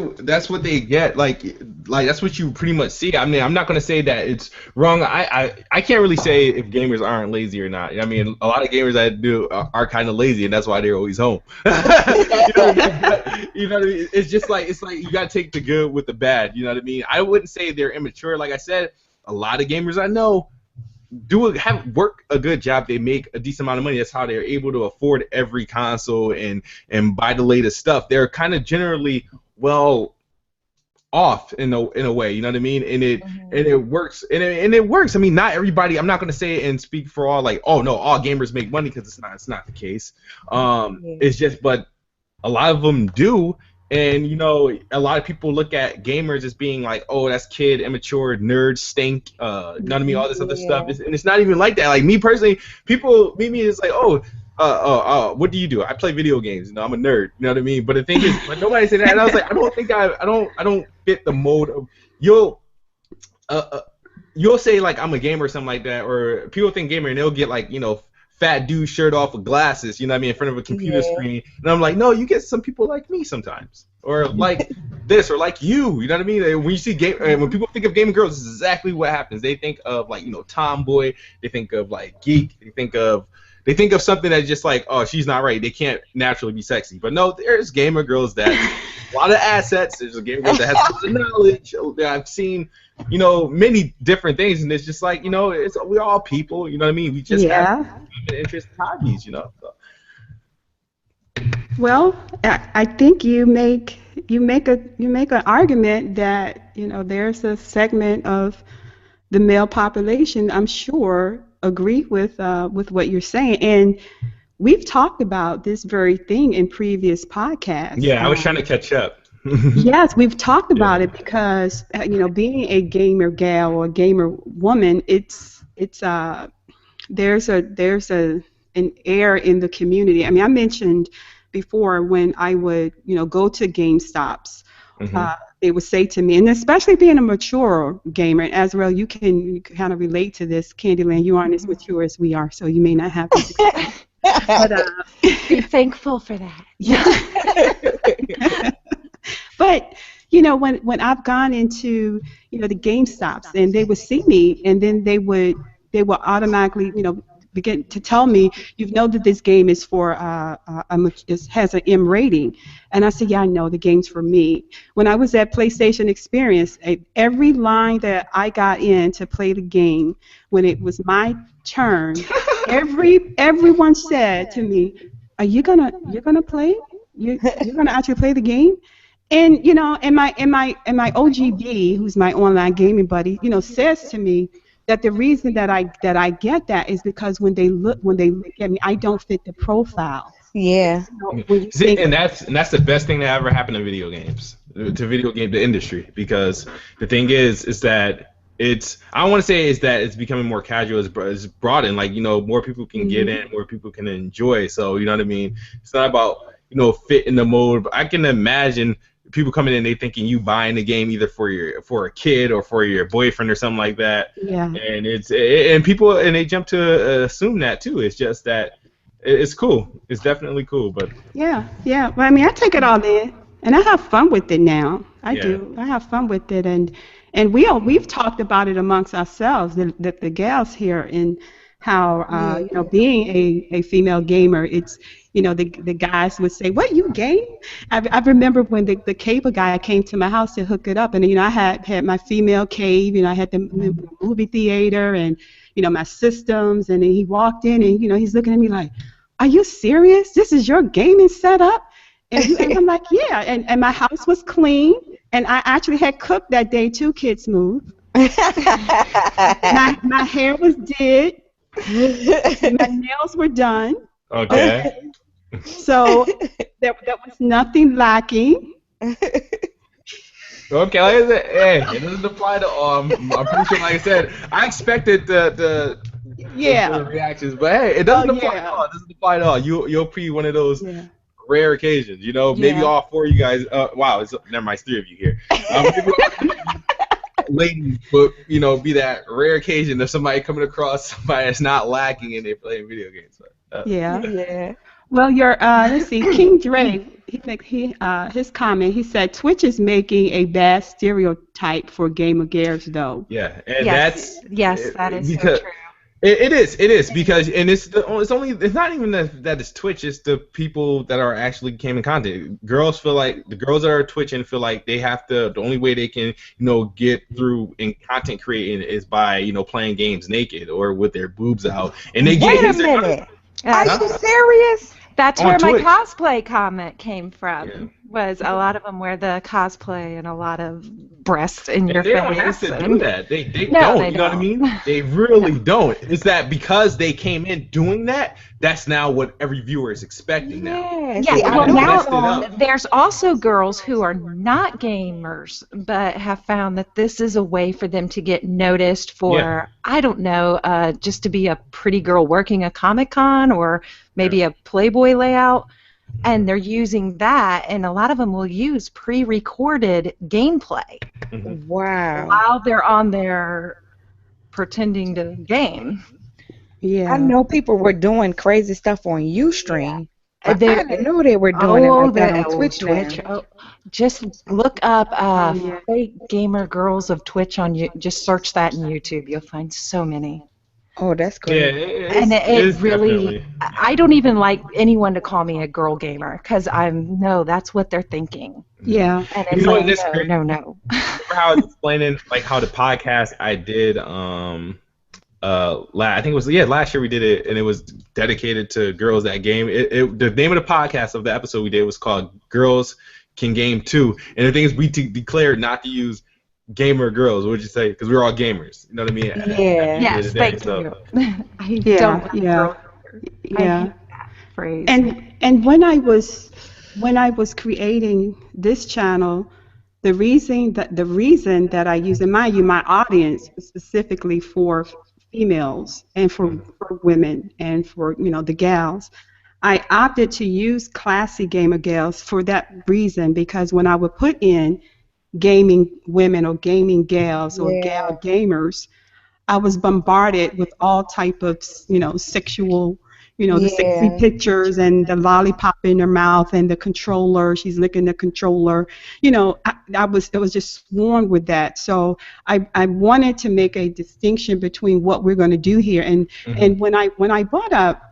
what they get. Like that's what you pretty much see. I mean, I'm not gonna say that it's wrong. I can't really say if gamers aren't lazy or not. I mean, a lot of gamers I do are kind of lazy, and that's why they're always home. You know what I mean? It's just like you gotta take the good with the bad. You know what I mean? I wouldn't say they're immature. Like I said, a lot of gamers I know work a good job. They make a decent amount of money. That's how they're able to afford every console and buy the latest stuff. They're kind of generally well off in a way, you know what I mean? And it works. And it works. I mean, not everybody. I'm not going to say and speak for all, like, oh no, all gamers make money, because it's not the case. It's just, but a lot of them do. And you know, a lot of people look at gamers as being like, oh, that's kid, immature, nerd, stink, none of me, all this other stuff. And it's not even like that. Like me personally, people meet me as like, oh, what do you do? I play video games. You know, I'm a nerd. You know what I mean? But the thing is, but nobody said that. And I was like, I don't fit the mold of you'll say like I'm a gamer or something like that, or people think gamer and they'll get like, you know, fat dude shirt off with glasses, you know what I mean, in front of a computer screen. And I'm like, no, you get some people like me sometimes, or like this, or like you know what I mean? When you see when people think of gaming girls, this is exactly what happens. They think of like, you know, tomboy. They think of like geek. They think of something that's just like, oh, she's not right. They can't naturally be sexy. But no, there's gamer girls that a lot of assets. There's a gamer girl that has a lot of knowledge. I've seen, you know, many different things, and it's just like, you know, we're all people. You know what I mean? We just have interest, hobbies. You know. So. Well, I think you make an argument that, you know, there's a segment of the male population, I'm sure, agree with what you're saying, and we've talked about this very thing in previous podcasts. Yeah, I was trying to catch up. Yes, we've talked about it because, you know, being a gamer gal or a gamer woman, there's an air in the community. I mean, I mentioned before when I would, you know, go to GameStops. They would say to me, and especially being a mature gamer, and Azrael, you can kind of relate to this. KandiLand, you aren't as mature as we are, so you may not have this experience. But be thankful for that. Yeah. But you know, when I've gone into, you know, the GameStops, and they would see me, and then they would automatically, you know, begin to tell me, you know, that this game is for has an M rating, and I said, yeah, I know the game's for me. When I was at PlayStation Experience, every line that I got in to play the game, when it was my turn, everyone said to me, you're gonna play? You're gonna actually play the game? And you know, and my OGB, who's my online gaming buddy, you know, says to me that the reason that I get that is because when they look at me, I don't fit the profile. Yeah. See, and that's the best thing that ever happened to video games, the industry, because the thing is that I don't want to say is that it's becoming more casual, it's broadened, like, you know, more people can get in, more people can enjoy. So you know what I mean? It's not about, you know, fit in the mold. But I can imagine people coming in, they thinking you buying the game either for a kid or for your boyfriend or something like that. Yeah. And they jump to assume that too. It's just that it's cool. It's definitely cool, but yeah. Well, I mean, I take it all in, and I have fun with it now. I do. I have fun with it, and we've talked about it amongst ourselves, the gals here, in how you know, being a female gamer, it's, you know, the guys would say, what, you game? I remember when the cable guy came to my house to hook it up, and, you know, I had my female cave, you know, I had the movie theater and, you know, my systems, and then he walked in, and, you know, he's looking at me like, are you serious? This is your gaming setup? And I'm like, yeah, and my house was clean, and I actually had cooked that day too, KidSmoove's. my hair was did, my nails were done. Okay. So there was nothing lacking. Okay, like I said, hey, it doesn't apply to all. I'm pretty sure, like I said, I expected the reactions, but hey, it doesn't apply at all. It doesn't apply at all. You'll be one of those rare occasions, you know. Maybe all four of you guys. Wow, never mind, it's three of you here. Ladies, but you know, be that rare occasion of somebody coming across somebody that's not lacking and they're playing video games. Yeah. Well, let's see, King Dre, his comment, he said, Twitch is making a bad stereotype for gamer gears, though. Yeah, and that is so true. It is because, and it's not even that it's Twitch, it's the people that are actually gaming content. Girls feel like the girls that are Twitching feel like they have to, the only way they can, you know, get through in content creating is by, you know, playing games naked or with their boobs out, and they get. Wait a minute. Are you serious? That's where my cosplay comment came from. was a lot of them wear the cosplay and a lot of breasts in your they face. don't have to and- do that. They No, don't. they You know what I don't. mean? They really don't. It's that because they came in doing that, that's now what every viewer is expecting now. Yeah. Yeah, See, I well They know messed it now up. there's also girls who are not gamers but have found that this is a way for them to get noticed for, Yeah. I don't know, just to be a pretty girl working a Comic-Con or maybe a Playboy layout. And they're using that, and a lot of them will use pre-recorded gameplay Mhm. Wow. while they're on there pretending to game. Yeah. I know people were doing crazy stuff on Ustream, but I They're- didn't know they were doing it like that on Twitch now. Oh, just look up Yeah. fake gamer girls of Twitch on you. Just search that in YouTube. You'll find so many. Oh, that's Yeah, great. And it's it really, definitely. I don't even like anyone to call me a girl gamer because that's what they're thinking. Yeah. And You it's know what, like, this no, crazy- no, no. Remember how I was explaining like how the podcast I did I think it was last year we did it, and it was dedicated to girls that game. The name of the podcast of the episode we did was called Girls Can Game Too, and the thing is we declared not to use gamer girls. What would you say? Because we were all gamers. You know what I mean? Yeah. At the end Yes, of the day, thank so- you. I Yeah, don't like yeah. girl gamers. I Yeah. hate that phrase. And when I was creating this channel, the reason that I use, and mind you, my audience is specifically for females and for women and for the gals. I opted to use classy gamer gals for that reason, because when I would put in gaming women or gaming gals or gal gamers, I was bombarded with all type of sexual, the sexy Yeah. pictures and the lollipop in her mouth and the controller, she's licking the controller. It was just swarmed with that. So I wanted to make a distinction between what we're going to do here. And when I brought up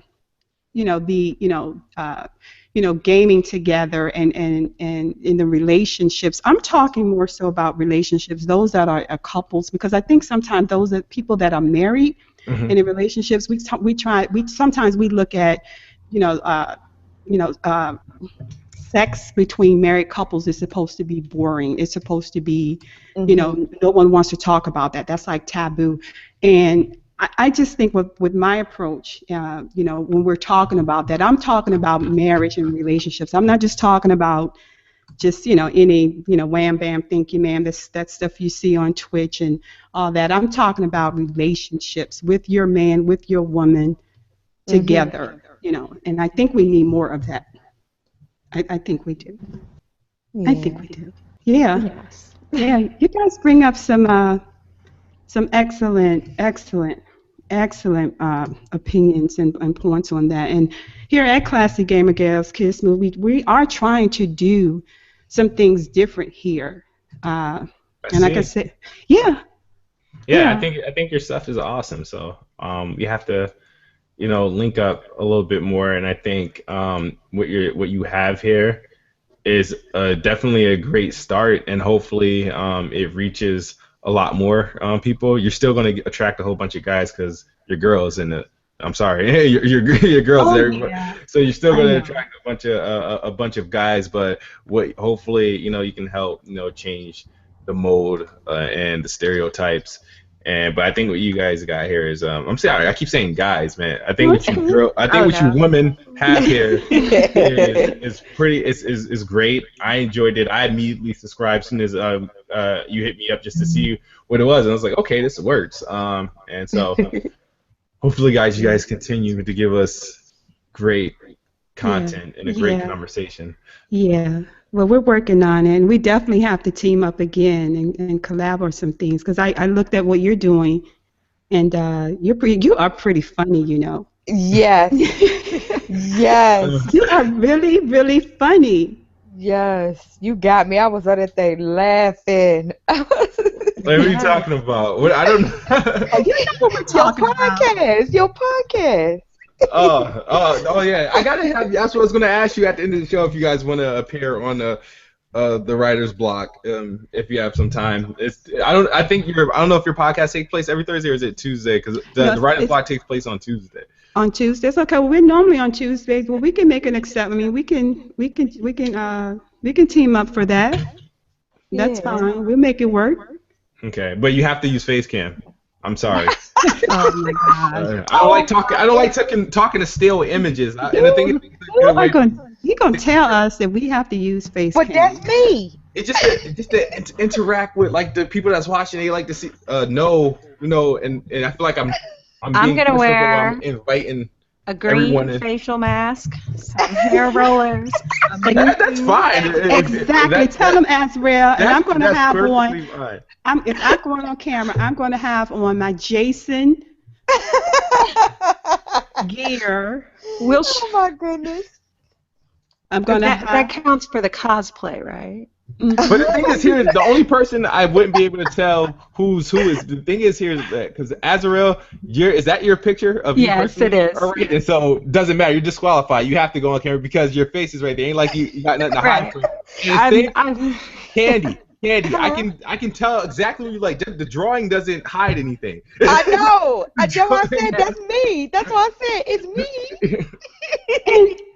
gaming together and in the relationships, I'm talking more so about relationships, those that are couples, because I think sometimes those are people that are married and in relationships. We sometimes we look at sex between married couples is supposed to be boring. It's supposed to be no one wants to talk about that. That's like taboo. And I just think with my approach, when we're talking about that, I'm talking about marriage and relationships. I'm not just talking about just any wham bam thank you ma'am, that stuff you see on Twitch and all that. I'm talking about relationships with your man, with your woman, together. And I think we need more of that. I think we do. I think we do. Yeah. Yes. Yeah. You guys bring up some excellent opinions and points on that. And here at Classic Gamer Gals KidSmoove's, we are trying to do some things different here. And like I said, yeah. I think your stuff is awesome. So you have to link up a little bit more. And I think what you have here is definitely a great start, and hopefully it reaches a lot more people. You're still going to attract a whole bunch of guys because you're girls, and I'm sorry, you're girls. So you're still going to attract a bunch of guys. But hopefully you can help change the mold and the stereotypes. But I think what you guys got here is I'm sorry, I keep saying guys, man. I think what you women have here is pretty is great. I enjoyed it. I immediately subscribed as soon as you hit me up just to see what it was, and I was like, okay, this works. And so hopefully, guys, you guys continue to give us great content and a great conversation. Yeah. Well, we're working on it, and we definitely have to team up again and collab on some things, because I looked at what you're doing, and you are pretty funny, Yes. Yes. You are really, really funny. Yes. You got me. I was on that thing laughing. What are you talking about? I don't know. You know what we're talking about. Your podcast. Oh yeah. I gotta have. That's what I was gonna ask you at the end of the show if you guys want to appear on the writer's block if you have some time. I don't know if your podcast takes place every Thursday or is it Tuesday? Because the writer's block takes place on Tuesday. On Tuesdays, okay. Well, we're normally on Tuesdays. Well, we can make an exception. I mean, we can We can team up for that. That's fine. We'll make it work. Okay, but you have to use face cam. I'm sorry. Oh my God. I don't like talking. I don't like talking to still images. And the thing is, He's gonna tell us that we have to use face But cam. that's me. it's just to interact with like the people that's watching. They like to see know, and I feel like I'm being gonna personable. wear I'm inviting a green facial mask, some hair rollers. That's fine. Exactly. Tell them, Azrael, and I'm gonna have on. Fine. If I'm going on camera, I'm gonna have on my Jason gear. Oh my goodness. I'm gonna that counts for the cosplay, right? But the thing is, here, the only person I wouldn't be able to tell who's who is. The thing is, here is that because Azrael, is that your picture of you? Yes, it is. All right, and so it doesn't matter. You're disqualified. You have to go on camera because your face is right there. Ain't like you got nothing to hide from. Candy. I can tell exactly what you like. The drawing doesn't hide anything. I know. I said that's me. That's why I said it's me.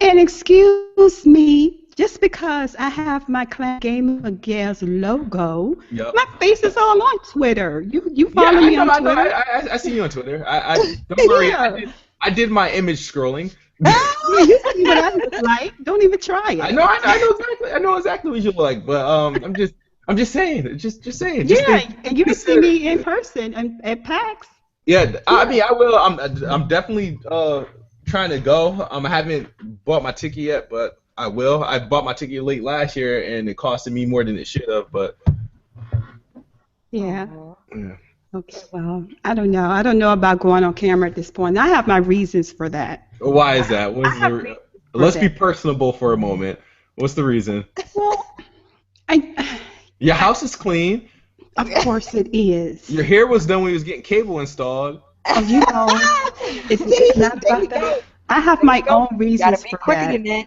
and excuse me, just because I have my Clan Gamer Gals logo, my face is all on Twitter. You follow me on Twitter? I see you on Twitter. Don't worry. I did my image scrolling. You see what I look like. Don't even try it. I know exactly what you look like, but I'm just saying. Just saying. And you can see me in person at PAX. Yeah, I mean, I will. I'm definitely trying to go. I haven't bought my ticket yet, but I will. I bought my ticket late last year, and it costed me more than it should have. But yeah. Okay. Well, I don't know. I don't know about going on camera at this point. I have my reasons for that. Why is that? Let's be personable for a moment. What's the reason? Well, your house is clean. Of course it is. Your hair was done when you was getting cable installed. Oh, it's not about that. I have my own reasons for that.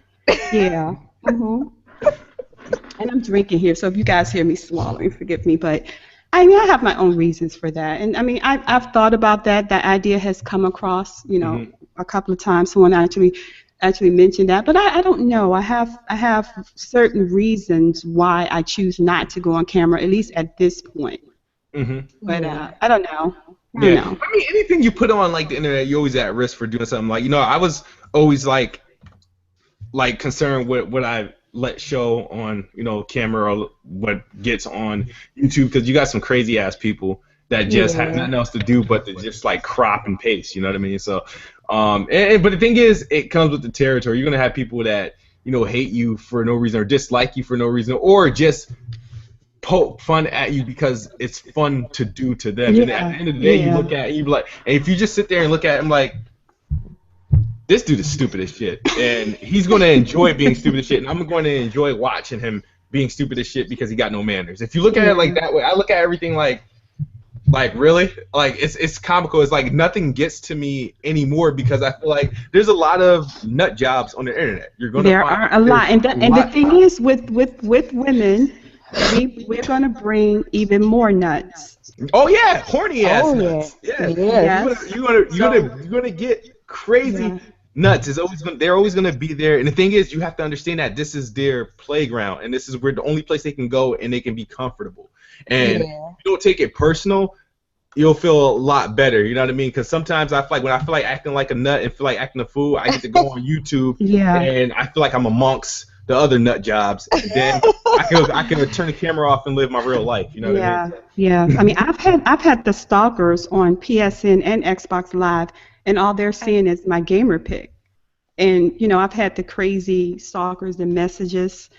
Yeah. And I'm drinking here, so if you guys hear me swallowing, forgive me. But I have my own reasons for that. And I mean, I've thought about that. That idea has come across, a couple of times. Someone actually mentioned that, but I don't know. I have certain reasons why I choose not to go on camera, at least at this point. But I don't know. I don't know. I mean, anything you put on like the internet, you're always at risk for doing something. Like I was always like concerned with what I let show on camera or what gets on YouTube, because you got some crazy ass people that just have nothing else to do but to just like crop and paste. You know what I mean? So. But the thing is, it comes with the territory. You're gonna have people that hate you for no reason or dislike you for no reason, or just poke fun at you because it's fun to do to them. And at the end of the day, you look at it, you be like, and if you just sit there and look at him like, this dude is stupid as shit, and he's gonna enjoy being stupid as shit, and I'm going to enjoy watching him being stupid as shit because he got no manners. If you look at it like that way, I look at everything like really, like it's comical. It's like nothing gets to me anymore because I feel like there's a lot of nut jobs on the internet. There are a lot, and the thing is, with women, we're gonna bring even more nuts. Oh yeah, horny ass nuts. Yeah. You're gonna get crazy nuts. They're always gonna be there. And the thing is, you have to understand that this is their playground, and this is where the only place they can go and they can be comfortable. And if you don't take it personal, you'll feel a lot better. You know what I mean? Because sometimes I feel like acting like a nut and feel like acting a fool, I get to go on YouTube and I feel like I'm amongst the other nut jobs. And then I can turn the camera off and live my real life. You know what I mean? Yeah. I mean, I've had the stalkers on PSN and Xbox Live, and all they're seeing is my gamer pic. And I've had the crazy stalkers and messages.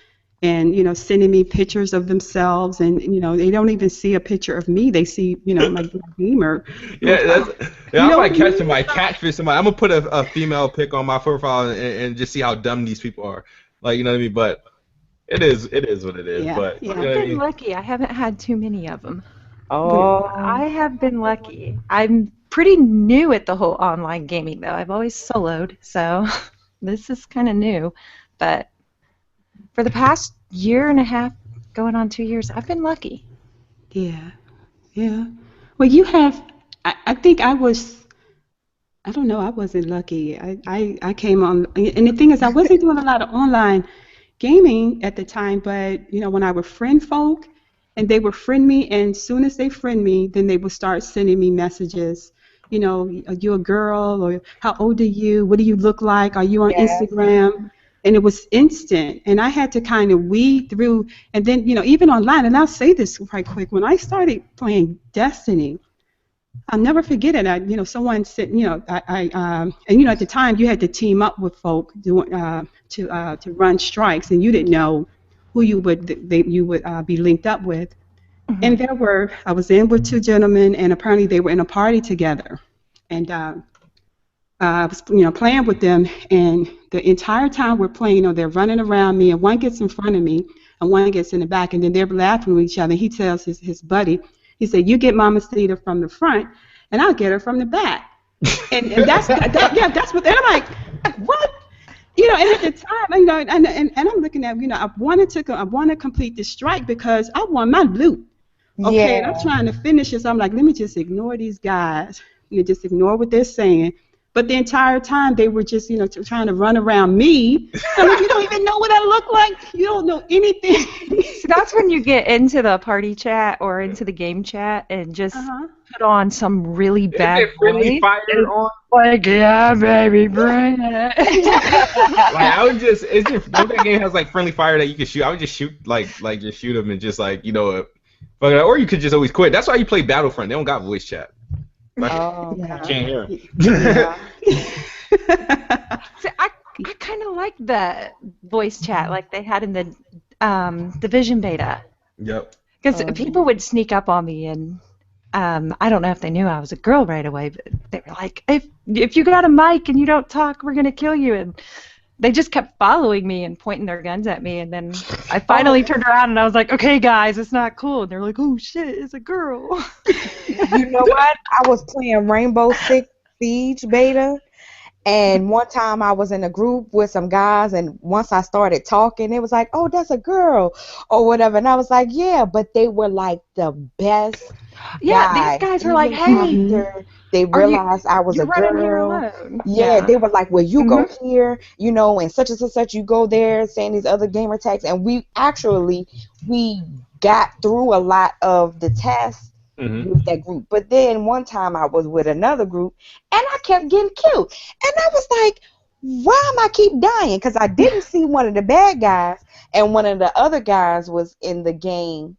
And sending me pictures of themselves, and they don't even see a picture of me. They see my gamer. I might catch somebody, catfish somebody. I'm gonna put a female pic on my profile and just see how dumb these people are. Like, you know what I mean? But it is what it is. But I've been lucky. I haven't had too many of them. Oh, I have been lucky. I'm pretty new at the whole online gaming though. I've always soloed, so this is kind of new, but. For the past year and a half, going on 2 years, I've been lucky. Yeah. Well, you have. I think I was. I don't know. I wasn't lucky. I came on, and the thing is, I wasn't doing a lot of online gaming at the time, but when I would friend folk, and they would friend me, and as soon as they friend me, then they would start sending me messages. Are you a girl, or how old are you? What do you look like? Are you on Yes. Instagram? And it was instant, and I had to kind of weed through, and then even online. And I'll say this right quick: when I started playing Destiny, I'll never forget it. Someone said, and at the time you had to team up with folk to run strikes, and you didn't know who you would be linked up with. And I was in with two gentlemen, and apparently they were in a party together, and I was playing with them, and the entire time we're playing, they're running around me, and one gets in front of me, and one gets in the back, and then they're laughing with each other. And he tells his buddy, he said, "You get MamaCita from the front, and I'll get her from the back." And that's what. And I'm like, what? And at the time, and I'm looking at, I want to complete this strike because I want my loot. Okay, and I'm trying to finish this. I'm like, let me just ignore these guys. Just ignore what they're saying. But the entire time they were just, trying to run around me. I'm like, you don't even know what I look like. You don't know anything. So that's when you get into the party chat or into the game chat and just put on some really bad friendly fire on? Like, yeah, baby, bring it. Like I would just, don't that game has like friendly fire that you can shoot? I would just shoot just shoot them and just or you could just always quit. That's why you play Battlefront. They don't got voice chat. Oh, you can't hear 'em. yeah. See, I kind of like the voice chat like they had in the Division beta. Yep. Because people would sneak up on me, and I don't know if they knew I was a girl right away, but they were like, if you got a mic and you don't talk, we're going to kill you. And they just kept following me and pointing their guns at me. And then I finally turned around and I was like, okay, guys, it's not cool. And they're like, oh, shit, it's a girl. You know what? I was playing Rainbow Six Siege beta, and one time I was in a group with some guys, and once I started talking, it was like, oh, that's a girl or whatever. And I was like, yeah, but they were like the best Yeah, these guys were like, hey. After they realized I was a running here girl. alone. Yeah, they were like, well, you go here, and such and such, you go there, saying these other gamer tags. And we got through a lot of the tests with that group. But then one time I was with another group, and I kept getting killed. And I was like, why am I keep dying? Because I didn't see one of the bad guys, and one of the other guys was in the game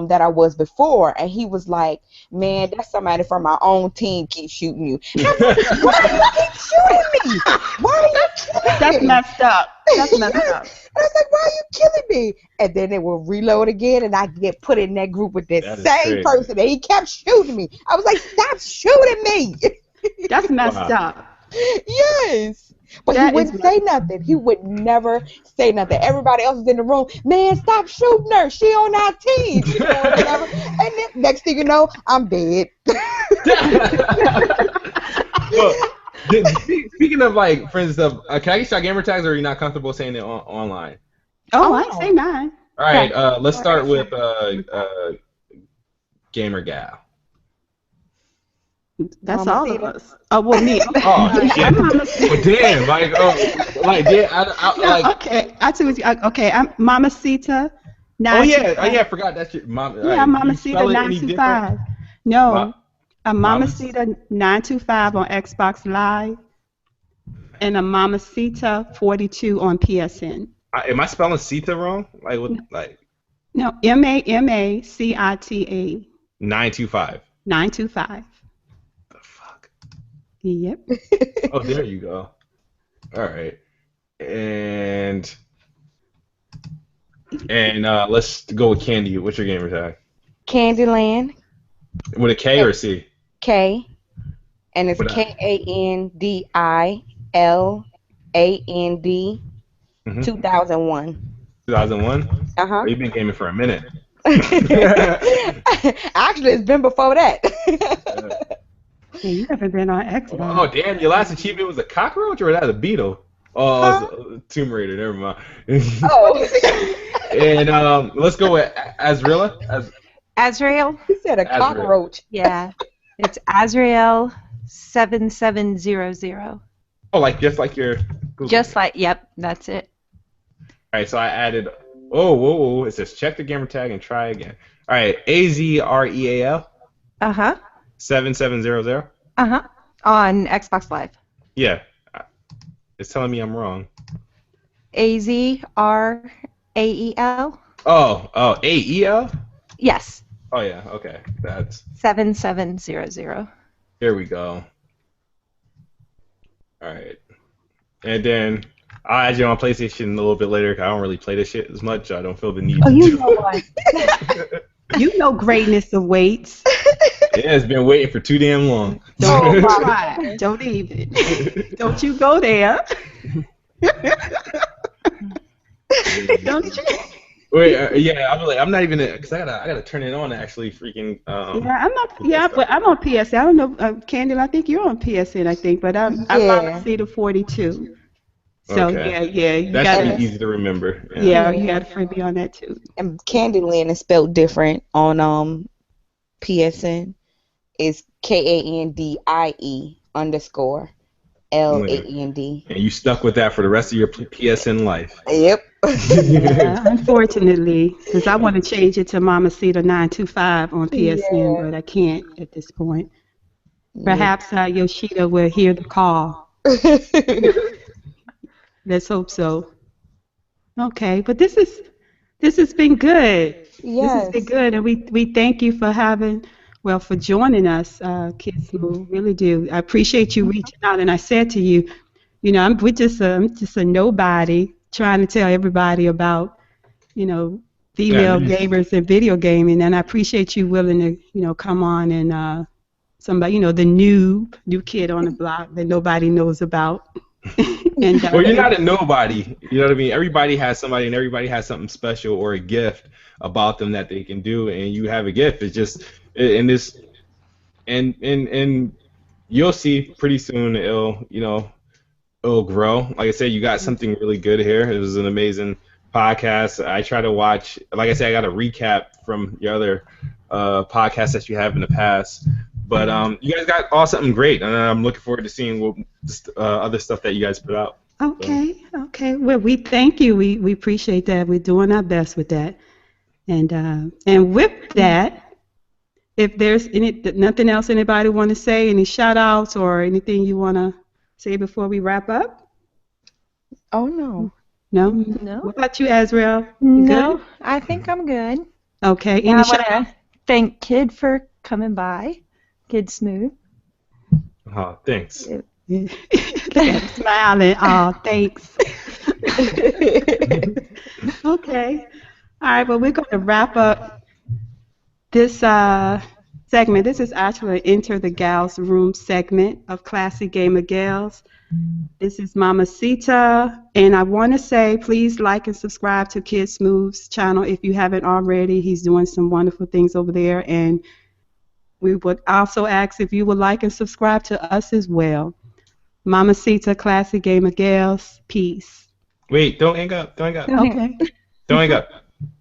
that I was before, and he was like, man, that's somebody from my own team keep shooting you. And I'm like, why are you keep shooting me? Why are you killing me? That's messed up. That's messed up. And I was like, why are you killing me? And then it will reload again, and I get put in that group with that same person, and he kept shooting me. I was like, stop shooting me. That's messed up. Yes. But he wouldn't say nothing. He would never say nothing. Everybody else is in the room. Man, stop shooting her. She on our team. Whatever. And then next thing you know, I'm dead. Speaking of for instance, can I get your gamer tags, or are you not comfortable saying it online? Oh, I say mine. All right, let's start with Gamer Gal. That's all of us. Oh, well, me. Oh, shit. Well, damn, okay, I too. Okay, I'm MamaCita. Oh yeah, I forgot that's your mom. Yeah, MamaCita 925. No, I'm MamaCita 925 on Xbox Live, and a MamaCita 42 on PSN. Am I spelling Cita wrong? No, MAMACITA 925. 925. Yep. Oh, there you go. All right. And let's go with Candy. What's your gamer tag? KandiLand. With a K or a C? K. And it's KandiLand 2001. 2001? Uh-huh. You've been gaming for a minute. Actually, it's been before that. Yeah, you haven't been on Xbox. Oh, damn. Your last achievement was a cockroach, or was that a beetle? Oh, it was a Tomb Raider. Never mind. Oh. And let's go with Azrael. Azrael? He said a cockroach. Yeah. It's Azrael 7700. Oh, just like your Google. Yep, that's it. right, so I added. Oh, whoa, whoa! It says check the gamer tag and try again. All right, Azreal Uh huh. 7700. On Xbox Live. Yeah, it's telling me I'm wrong. Azrael. Oh, AEL. Yes. Oh yeah, okay, that's. 7700. Here we go. All right, and then I'll add you on PlayStation a little bit later. 'Cause I don't really play this shit as much. I don't feel the need. Oh, to you do know what? You know greatness awaits. Yeah, it's been waiting for too damn long. Don't try. Don't even. Don't you go there. Don't you? Wait, yeah, I'm not even because I gotta turn it on to actually freaking. Yeah, I'm not. Yeah, but I'm on PSN. I don't know, KandiLand. I think you're on PSN. I think, but I'm MamaCita 42. So Okay. yeah. You That gotta, should be easy to remember. yeah, you got to friend me on that too. And KandiLand is spelled different on PSN. It's KANDIE_LAND. And you stuck with that for the rest of your PSN life. Yep. Yeah, unfortunately, because I want to change it to MamaCita 925 on PSN, but I can't at this point. Perhaps Yoshida will hear the call. Let's hope so. Okay, but this has been good. This has been good, and we thank you for for joining us, KidSmooth. Really do. I appreciate you reaching out, and I said to you, I'm just a nobody trying to tell everybody about, female gamers and video gaming, and I appreciate you willing to, come on and somebody, the new kid on the block that nobody knows about. And, well, you're not a nobody. You know what I mean? Everybody has somebody, and everybody has something special or a gift about them that they can do, and you have a gift. It's just in this, and you'll see pretty soon it'll grow. Like I said, you got something really good here. It was an amazing podcast. I try to watch. Like I said, I got a recap from your other podcasts that you have in the past. But you guys got all something great, and I'm looking forward to seeing what other stuff that you guys put out. Okay. Well, we thank you. We appreciate that. We're doing our best with that. And with that, if there's nothing else anybody want to say, any shout outs or anything you want to say before we wrap up? Oh, no. No? No. What about you, Azrael? No, I think I'm good. Okay. Yeah, I want to thank Kid for coming by. KidSmooth. Oh, thanks. Smiling. Oh, thanks. Okay. All right, well, we're going to wrap up this segment. This is actually an Enter the Gals Room segment of Classy Gamer Gals. This is MamaCita, and I want to say please like and subscribe to KidSmoove's channel if you haven't already. He's doing some wonderful things over there, and we would also ask if you would like and subscribe to us as well. MamaCita, Classy Gamer Gals, peace. Wait, don't hang up. Okay. Don't hang up.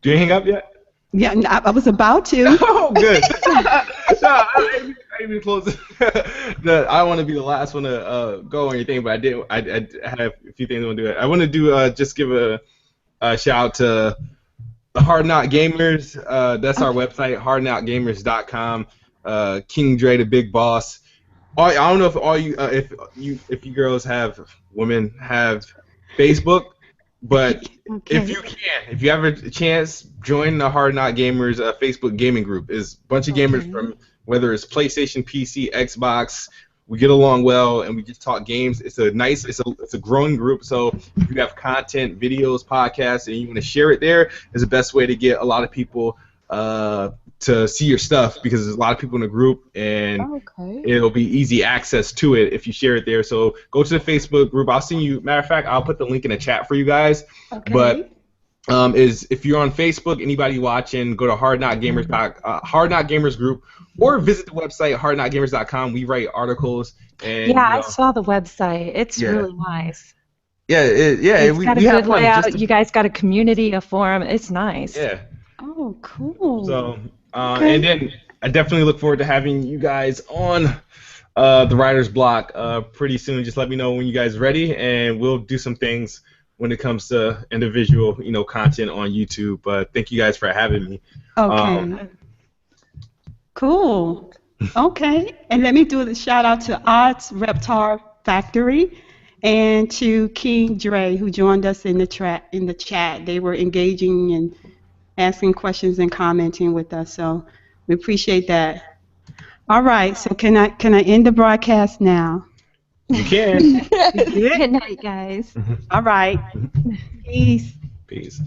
Do you hang up yet? Yeah, I was about to. Oh, good. No, I ain't even close. I want to be the last one to go or anything, but I have a few things I want to do. I want to do just give a shout out to the Hard Knock Gamers. That's our website, hardknockgamers.com. King Dre, the big boss. I don't know if if you girls women have Facebook, but if you have a chance, join the Hard Knock Gamers Facebook gaming group. It's a bunch of gamers from whether it's PlayStation, PC, Xbox. We get along well, and we just talk games. It's a growing group. So if you have content, videos, podcasts, and you want to share it there, is the best way to get a lot of people to see your stuff, because there's a lot of people in the group, and it'll be easy access to it if you share it there. So go to the Facebook group. I'll send you. Matter of fact, I'll put the link in the chat for you guys. Okay. But if you're on Facebook, anybody watching, go to Hard Knock Gamers group, or visit the website hardknockgamers.com. We write articles. And, I saw the website. It's really nice. Yeah, it's got a good layout. You guys got a community, a forum. It's nice. Yeah. Oh, cool. So, and then I definitely look forward to having you guys on the writer's block pretty soon. Just let me know when you guys are ready, and we'll do some things when it comes to individual, content on YouTube. But thank you guys for having me. Okay. Cool. Okay. And let me do the shout out to Odds Reptar Factory and to King Dre, who joined us in the chat. They were engaging and asking questions and commenting with us. So we appreciate that. All right. So can I end the broadcast now? You can. Good night, guys. All right. Peace. Peace.